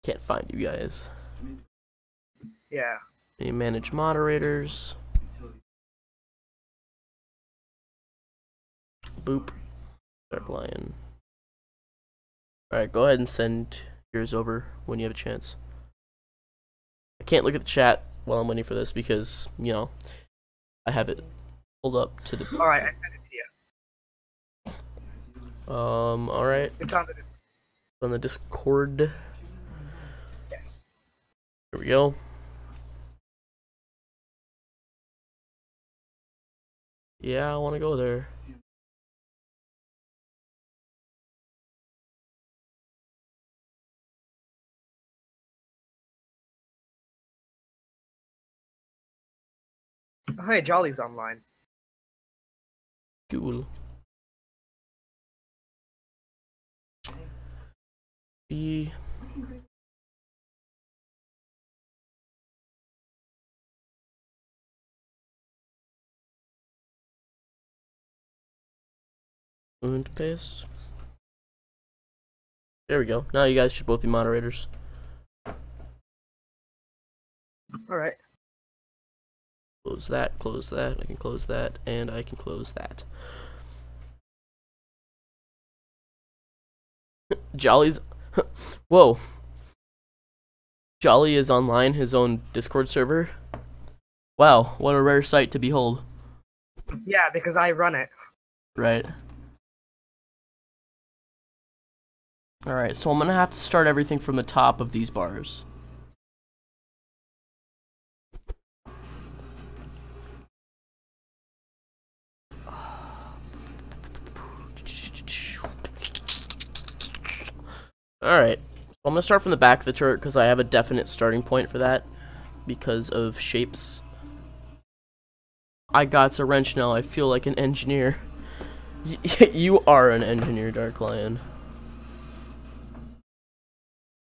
can't find you guys. Yeah. You manage moderators. Boop. Dark Lion. Alright, go ahead and send yours over when you have a chance. I can't look at the chat while I'm waiting for this because, you know, I have it pulled up to the... Alright, I sent it to you. Alright. It's on the Discord. Yes. Here we go. Yeah, I want to go there. Oh, hey, Jolly's online. Cool. B. And paste. There we go. Now you guys should both be moderators. Alright. Close that, close that, I can close that, and I can close that. Jolly's... Whoa. Jolly is online, his own Discord server. Wow, what a rare sight to behold. Yeah, because I run it. Right. Alright, so I'm gonna have to start everything from the top of these bars. Alright. So I'm gonna start from the back of the turret because I have a definite starting point for that. Because of shapes. I got a wrench now. I feel like an engineer. You are an engineer, Dark Lion.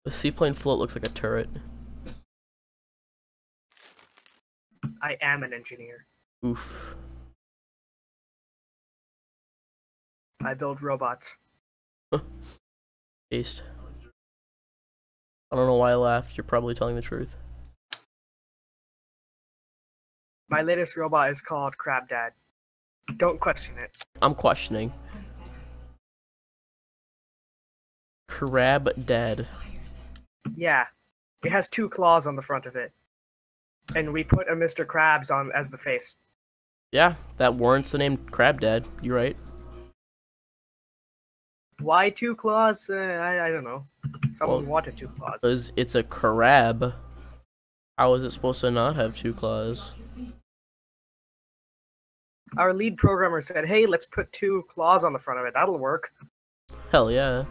The seaplane float looks like a turret. I am an engineer. Oof. I build robots. Taste. I don't know why I laughed. You're probably telling the truth. My latest robot is called Crab Dad. Don't question it. I'm questioning. Crab Dad. Yeah. It has 2 claws on the front of it. And we put a Mr. Krabs on as the face. Yeah, that warrants the name Crab Dad. You're right. Why 2 claws? I don't know. Someone wanted 2 claws. Because it's a crab. How is it supposed to not have 2 claws? Our lead programmer said, hey, let's put 2 claws on the front of it. That'll work. Hell yeah.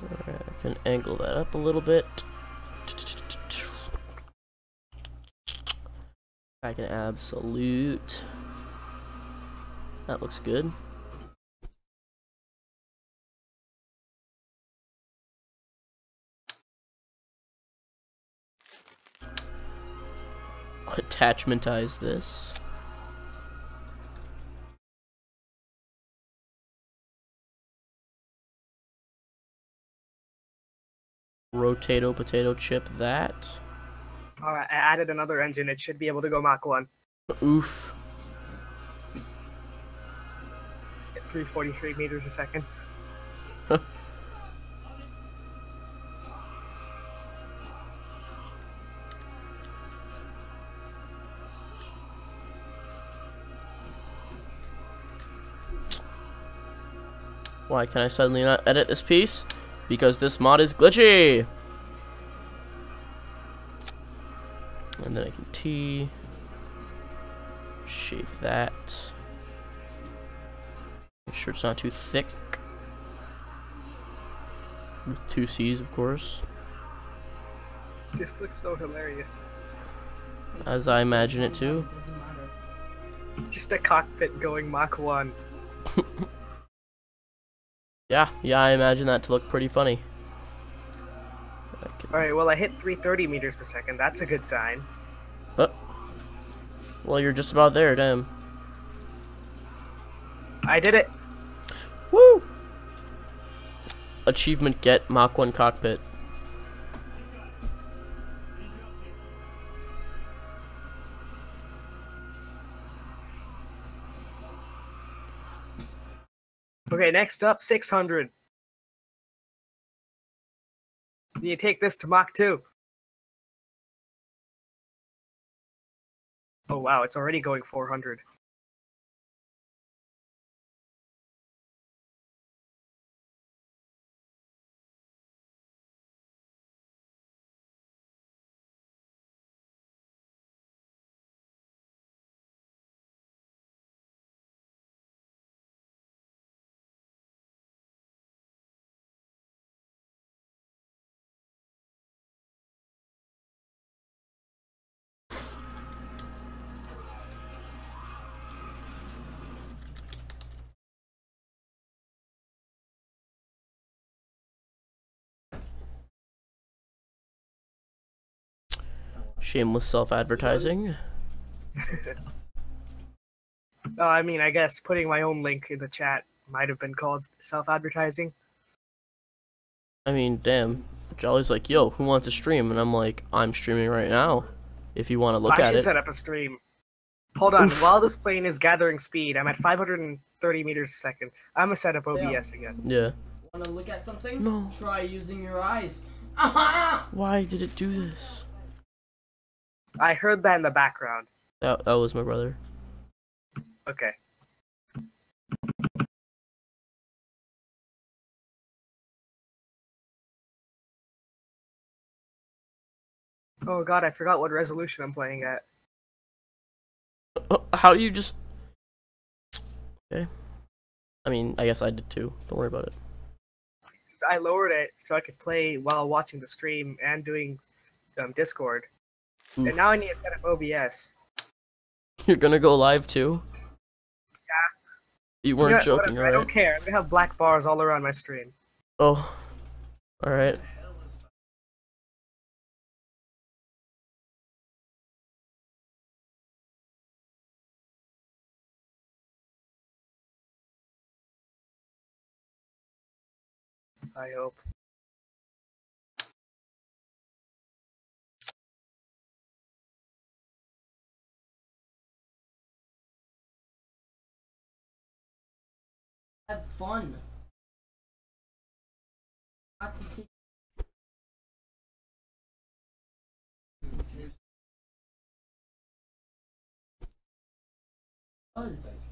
Alright, I can angle that up a little bit. I can absolute. That looks good. Attachmentize this. Rotato potato chip that. Alright, I added another engine. It should be able to go Mach 1 Oof. at 343 meters a second. Why can I suddenly not edit this piece? Because this mod is glitchy! And then I can T. Shape that. Make sure it's not too thick. With 2 C's, of course. This looks so hilarious. As I imagine it too. It's just a cockpit going Mach 1. Yeah, I imagine that to look pretty funny. Alright, well I hit 330 meters per second. That's a good sign. But, well, you're just about there, damn. I did it! Woo! Achievement get Mach 1 cockpit. Okay, next up, 600. You take this to Mach 2. Oh wow, it's already going 400. Shameless self-advertising. I mean, I guess putting my own link in the chat might have been called self-advertising. I mean, damn. Jolly's like, yo, who wants to stream? And I'm like, I'm streaming right now. If you want to look I at should it. set up a stream. Hold on, Oof. while this plane is gathering speed, I'm at 530 meters a second. I'm gonna set up OBS again. Yeah. Want to look at something? No. Try using your eyes. Aha! Why did it do this? I heard that in the background. That was my brother. Okay. Oh god, I forgot what resolution I'm playing at. How do you just... Okay. I mean, I guess I did too. Don't worry about it. I lowered it so I could play while watching the stream and doing Discord. Oof. And now I need to set up OBS. You're gonna go live too? You weren't joking, whatever, I right? don't care. I'm gonna have black bars all around my stream. Oh. Alright. I hope. Have fun. Not to take. Buzz.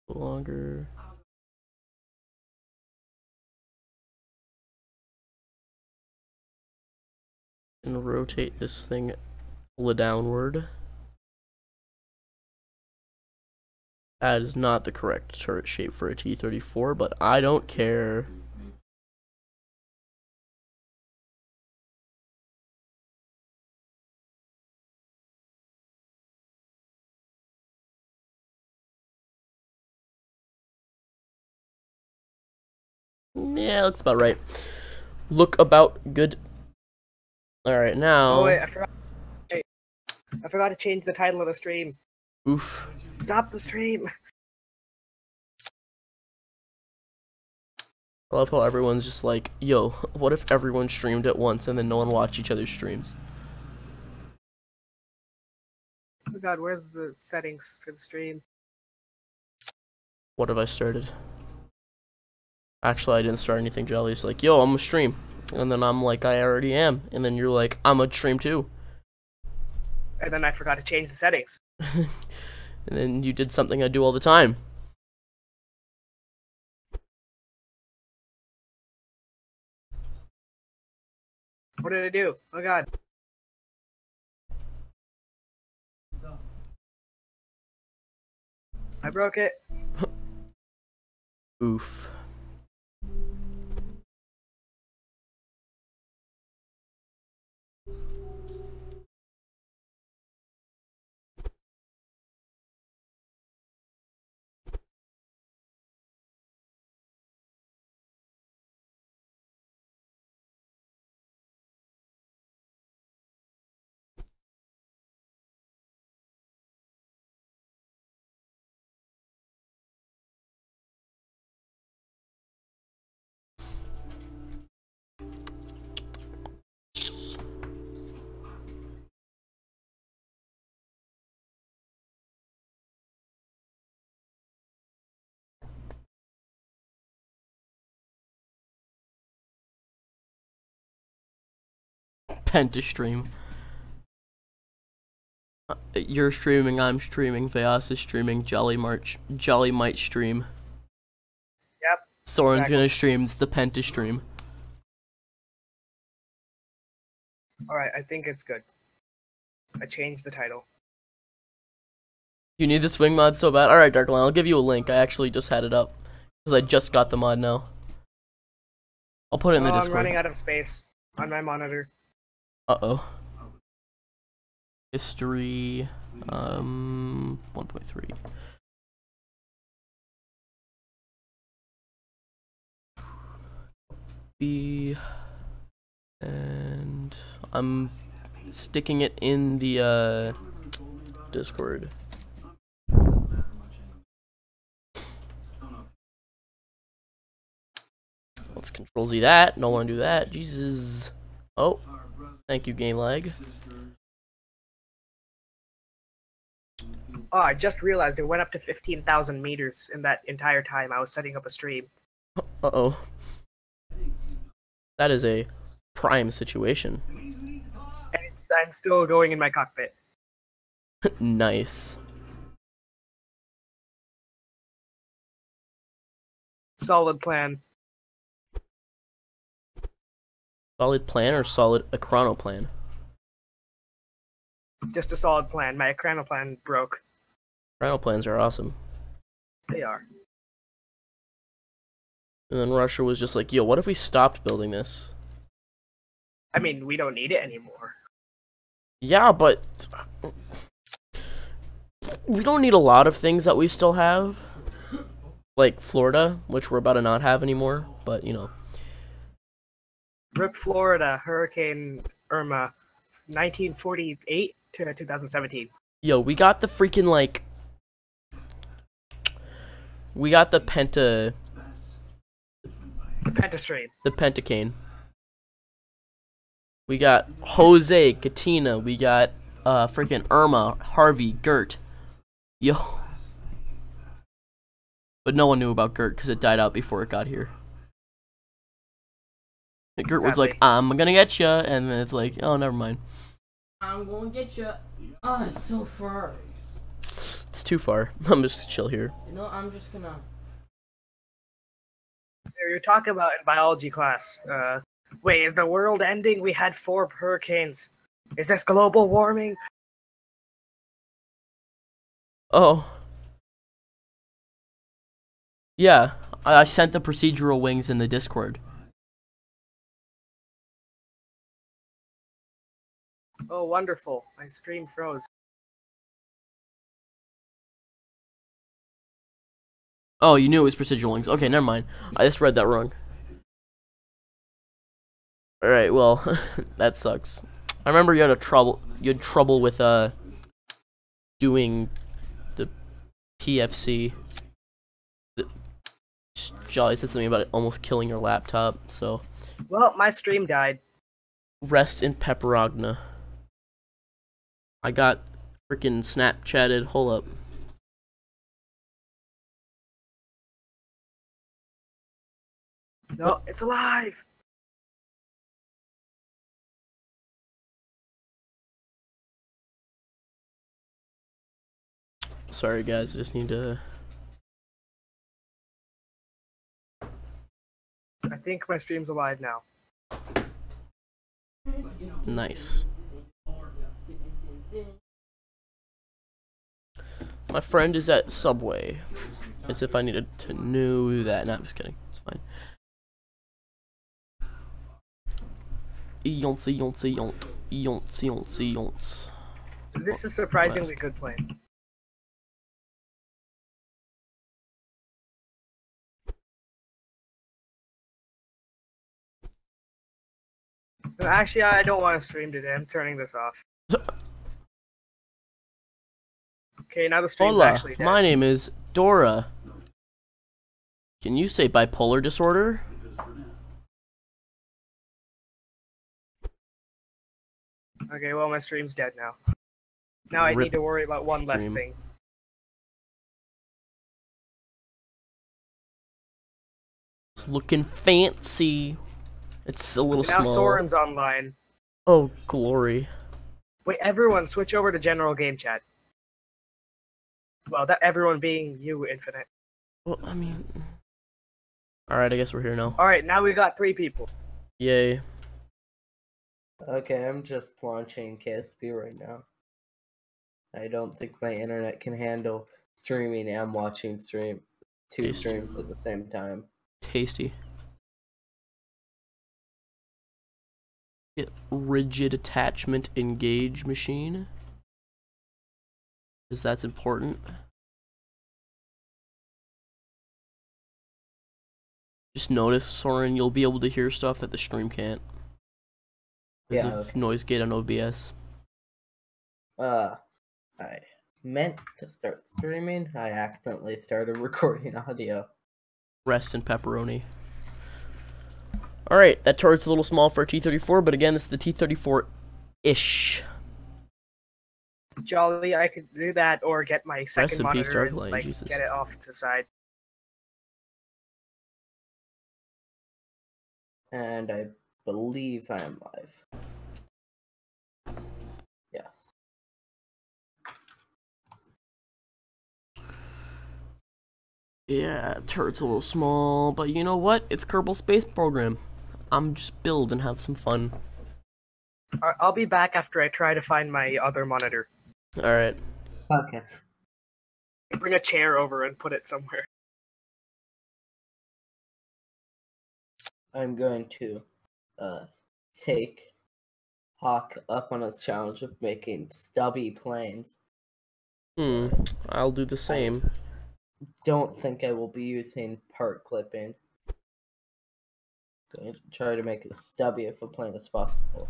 Longer. And rotate this thing downward. That is not the correct turret shape for a T-34, but I don't care. Yeah, that's about right. Look about good. Alright, now... Oh wait, I forgot to change the title of the stream. Oof. Stop the stream! I love how everyone's just like, yo, what if everyone streamed at once and then no one watched each other's streams? Oh god, where's the settings for the stream? What have I started? Actually, I didn't start anything, Jelly. It's like, yo, I'm gonna stream. And then I'm like, I already am. And then you're like, I'm gonna stream too. And then I forgot to change the settings. And then you did something I do all the time. What did I do? Oh god. I broke it. Oof. Pentastream. You're streaming, I'm streaming, Veas is streaming, Jolly might stream. Yep. Soren's exactly. gonna stream, it's the Pentastream. Alright, I think it's good. I changed the title. You need the swing mod so bad? Alright, Darkline, I'll give you a link. I actually just had it up. Because I just got the mod now. I'll put it in the Discord. I'm running out of space on my monitor. Uh-oh. History, 1.3. B, and I'm sticking it in the Discord. Let's Control Z that. Don't want to do that. Jesus. Oh, thank you, game lag. Oh, I just realized it went up to 15,000 meters in that entire time I was setting up a stream. Uh-oh. That is a prime situation. And I'm still going in my cockpit. Nice. Solid plan. Solid plan or solid a chrono plan? Just a solid plan. My chrono plan broke. Chrono plans are awesome. They are. And then Russia was just like, yo, what if we stopped building this? I mean, we don't need it anymore. Yeah, but we don't need a lot of things that we still have. Like Florida, which we're about to not have anymore, but you know. RIP Florida, Hurricane Irma, 1948 to 2017. Yo, we got the freaking, like... We got the The Pentastream. The Pentacane. We got Jose, Katina, we got freaking Irma, Harvey, Gert. Yo. But no one knew about Gert because it died out before it got here. And Gert was like, Sadly. I'm gonna get ya, and then it's like, oh, never mind. I'm gonna get you. Oh, it's so far. It's too far. I'm just chill here. You know, I'm just gonna. You're talking about in biology class. Wait, is the world ending? We had 4 hurricanes. Is this global warming? Oh. Yeah, I sent the procedural wings in the Discord. Oh, wonderful. My stream froze. Oh, you knew it was procedural wings. Okay, never mind. I just read that wrong. Alright, well, that sucks. I remember you had trouble with doing the PFC. Jolly said something about it almost killing your laptop, so Well, my stream died. rest in pepperagna. I got freaking Snapchatted. Hold up. No, it's alive. Sorry guys, I just need to... I think my stream's alive now. Nice. My friend is at Subway. As if I needed to know that. No, I'm just kidding. It's fine. Yonce, yonce, yont. Yonce, yonce, yonce. This is surprisingly good playing. Actually, I don't want to stream today. I'm turning this off. Okay, now the stream's Hola, actually dead. my name is Dora. Can you say bipolar disorder? Okay, well, my stream's dead now. Now I Rip need to worry about one less stream. thing. It's looking fancy. It's a little Now small. Soren's online. Oh, glory. Wait, everyone, switch over to general game chat. Well, that everyone being you, Infinite. Well, I mean... Alright, I guess we're here now. Alright, now we got 3 people. Yay. Okay, I'm just launching KSP right now. I don't think my internet can handle streaming and watching two Tasty. streams at the same time. Tasty. Get rigid attachment engage machine. Because that's important. Just notice, Soren, you'll be able to hear stuff that the stream can't. Because Yeah, of okay. noise gate on OBS. I meant to start streaming. I accidentally started recording audio. Rest in pepperoni. Alright, that turret's a little small for a T-34, but again, this is the T-34-ish. Jolly, I could do that or get my second in peace, monitor and Darklight, like, Jesus. get it off to the side. And I believe I am live. Yes. Yeah, turret's a little small, but you know what? It's Kerbal Space Program. I'm just build and have some fun. I'll be back after I try to find my other monitor. Alright. Okay. Bring a chair over and put it somewhere. I'm going to take Hawk up on his challenge of making stubby planes. I'll do the same. Don't think I will be using part clipping. Going to try to make as stubby of a plane as possible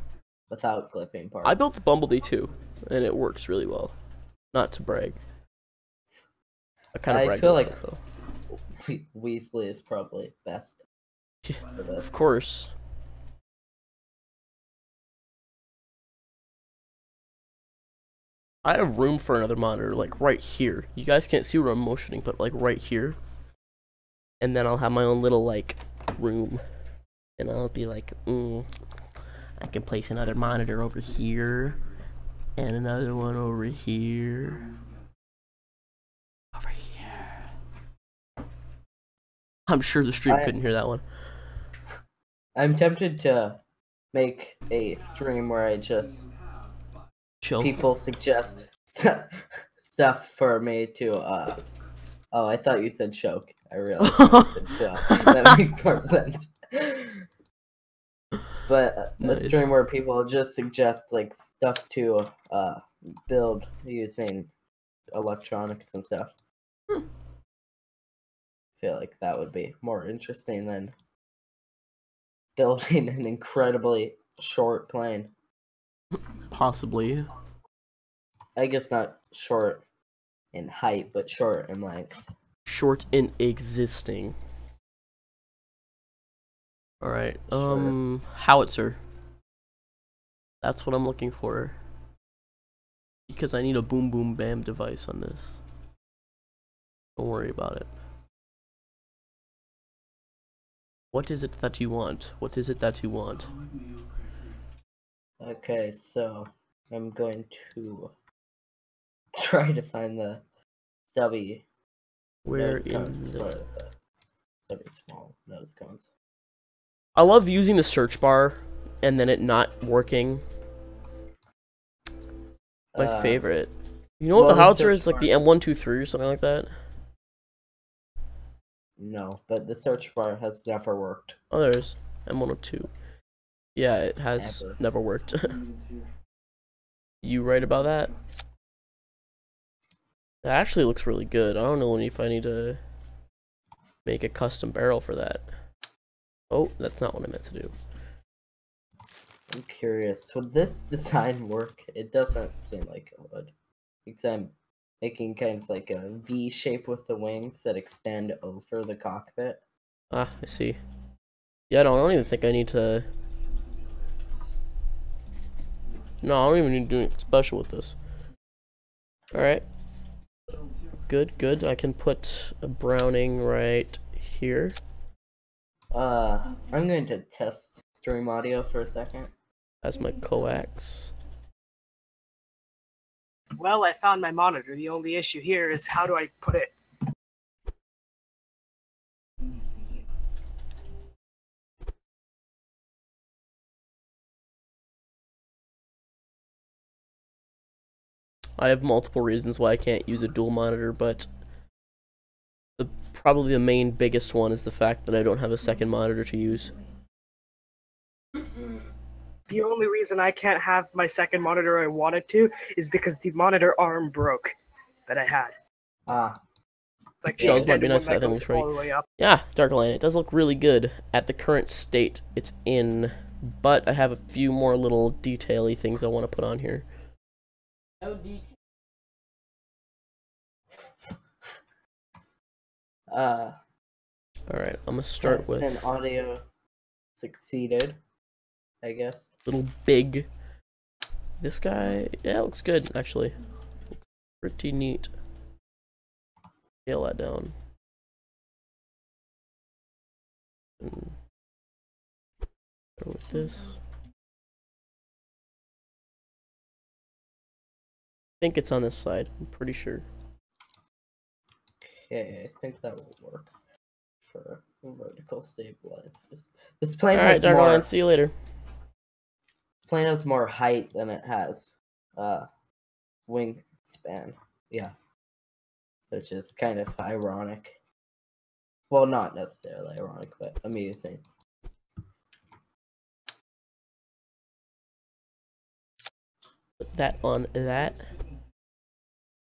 without clipping parts. I built the Bumblebee too, and it works really well. Not to brag. I feel like though. Weasley is probably best for this. Of course. I have room for another monitor, like right here. You guys can't see where I'm motioning, but like right here. And then I'll have my own little like room. And I'll be like, I can place another monitor over here. And another one over here. Over here. I'm sure the stream couldn't hear that one. I'm tempted to make a stream where I just Chill. people suggest stuff for me to oh, I thought you said choke. I realized you said choke. That makes more sense. But a Nice. stream where people just suggest like stuff to build using electronics and stuff. I feel like that would be more interesting than building an incredibly short plane. Possibly. I guess not short in height, but short in length. Short in existing. Alright, Sure. howitzer. That's what I'm looking for. Because I need a boom boom bam device on this. Don't worry about it. What is it that you want? What is it that you want? Okay, so I'm going to try to find the stubby Where nose cones in for the... the stubby small nose cones. I love using the search bar and then it not working. My favorite. You know what well, the howitzer search is? Like bar- the M123 or something like that? No, but the search bar has never worked. Oh, there's M102. Yeah, it has Ever. never worked. You right about that? It actually looks really good. I don't know if I need to make a custom barrel for that. Oh, that's not what I meant to do. I'm curious, would this design work? It doesn't seem like it would. Because I'm making kind of like a V shape with the wings that extend over the cockpit. Ah, I see. Yeah, I don't even think I need to... No, I don't even need to do anything special with this. Alright. Good, good. I can put a Browning right here. I'm going to test stream audio for a second. As my coax. Well, I found my monitor. The only issue here is how do I put it? I have multiple reasons why I can't use a dual monitor, but probably the main biggest one is the fact that I don't have a second monitor to use. The only reason I can't have my second monitor I wanted to is because the monitor arm broke that I had. Ah, Like the Shells might be extended nice one if that that thing goes looks right. all the way up. Yeah, Dark Lion, it does look really good at the current state it's in, but I have a few more little detail-y things I want to put on here. Alright, I'm gonna start test with and audio succeeded, I guess. little big. This guy, yeah, looks good, actually. Looks pretty neat. Scale that down. And go with this. I think it's on this side, I'm pretty sure. Okay, I think that will work for vertical stabilizers. This plane All right, has more. Darkline, see you later. Plane has more height than it has wingspan. Yeah, which is kind of ironic. Well, not necessarily ironic, but amusing. Put that on that.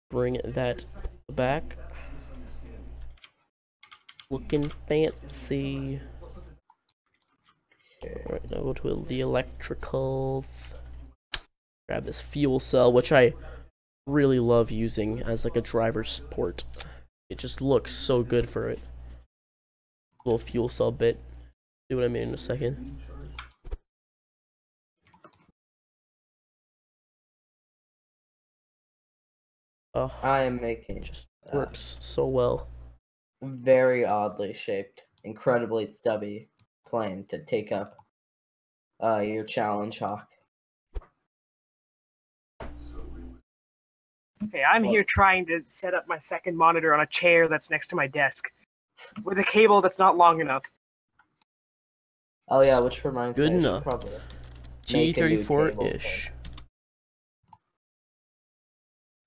Bring that back. Looking fancy. Alright, now go to the electrical. Grab this fuel cell, which I really love using as like a driver's port. It just looks so good for it. Little fuel cell bit. See what I mean in a second. Oh, I am making it just works so well. very oddly shaped, incredibly stubby plane to take up your challenge hawk. Okay, I'm here trying to set up my second monitor on a chair that's next to my desk with a cable that's not long enough. Oh yeah, which reminds Good me, I should enough. probably make a new cable G34-ish.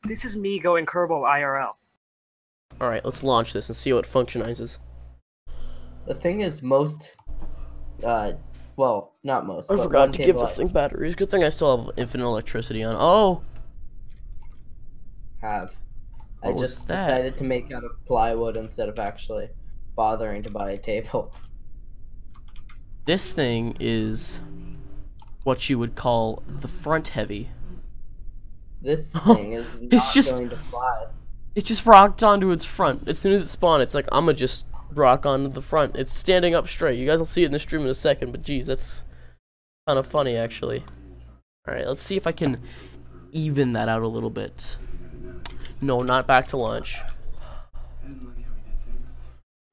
This is me going Kerbal IRL. Alright, let's launch this and see how it functionizes. The thing is, most, well, not most. I but forgot one to give cable this thing batteries. Good thing I still have infinite electricity on. Oh! I have. I What was just that? decided to make out of plywood instead of actually bothering to buy a table. This thing is what you would call the front heavy. This thing is not just- going to fly. It just rocked onto its front. As soon as it spawned, it's like, I'ma just rock onto the front. It's standing up straight. You guys will see it in the stream in a second, but geez, that's kind of funny, actually. Alright, let's see if I can even that out a little bit. No, not back to launch.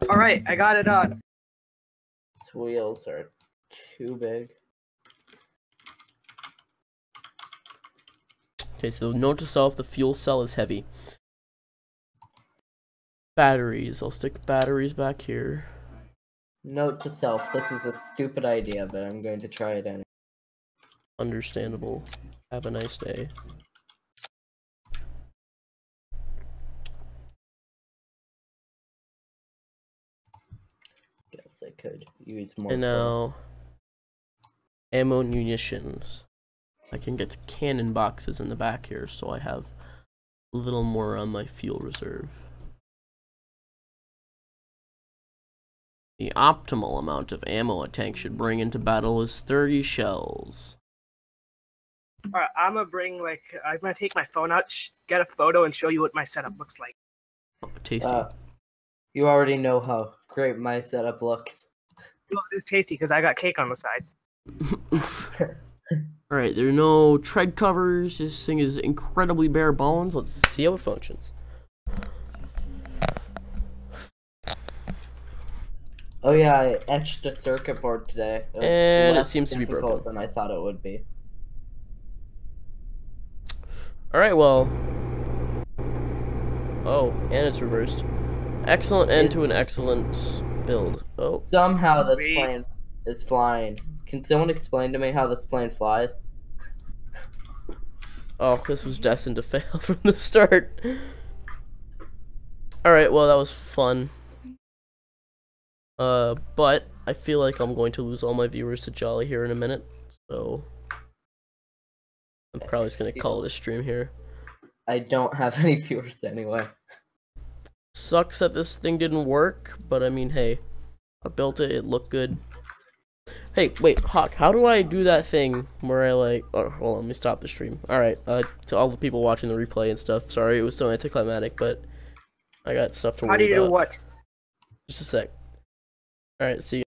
Alright, I got it on. Its wheels are too big. Okay, so note to self, the fuel cell is heavy. Batteries. I'll stick batteries back here. Note to self, this is a stupid idea, but I'm going to try it anyway. Understandable. Have a nice day. Guess I could use more. And now, ammo and munitions. I can get cannon boxes in the back here, so I have a little more on my fuel reserve. The optimal amount of ammo a tank should bring into battle is 30 shells. Alright, I'm gonna take my phone out, get a photo, and show you what my setup looks like. Oh, tasty. You already know how great my setup looks. Well, it's tasty because I got cake on the side. Oof. Alright, there are no tread covers. This thing is incredibly bare bones. Let's see how it functions. Oh yeah, I etched a circuit board today. It was And it less seems to be difficult broken. than I thought it would be. Alright, well. Oh, and it's reversed. Excellent end to an excellent build. Oh, Somehow this Sweet. plane is flying. Can someone explain to me how this plane flies? oh, this was destined to fail from the start. Alright, well, that was fun. But I feel like I'm going to lose all my viewers to Jolly here in a minute, so I'm probably just gonna call it a stream here. I don't have any viewers anyway. Sucks that this thing didn't work, but I mean, hey, I built it, it looked good. Hey, wait, Hawk, how do I do that thing where I like, oh, hold on, let me stop the stream. Alright, to all the people watching the replay and stuff, sorry, it was so anticlimactic, but I got stuff to worry How do you about. do what? Just a sec. Alright, see you.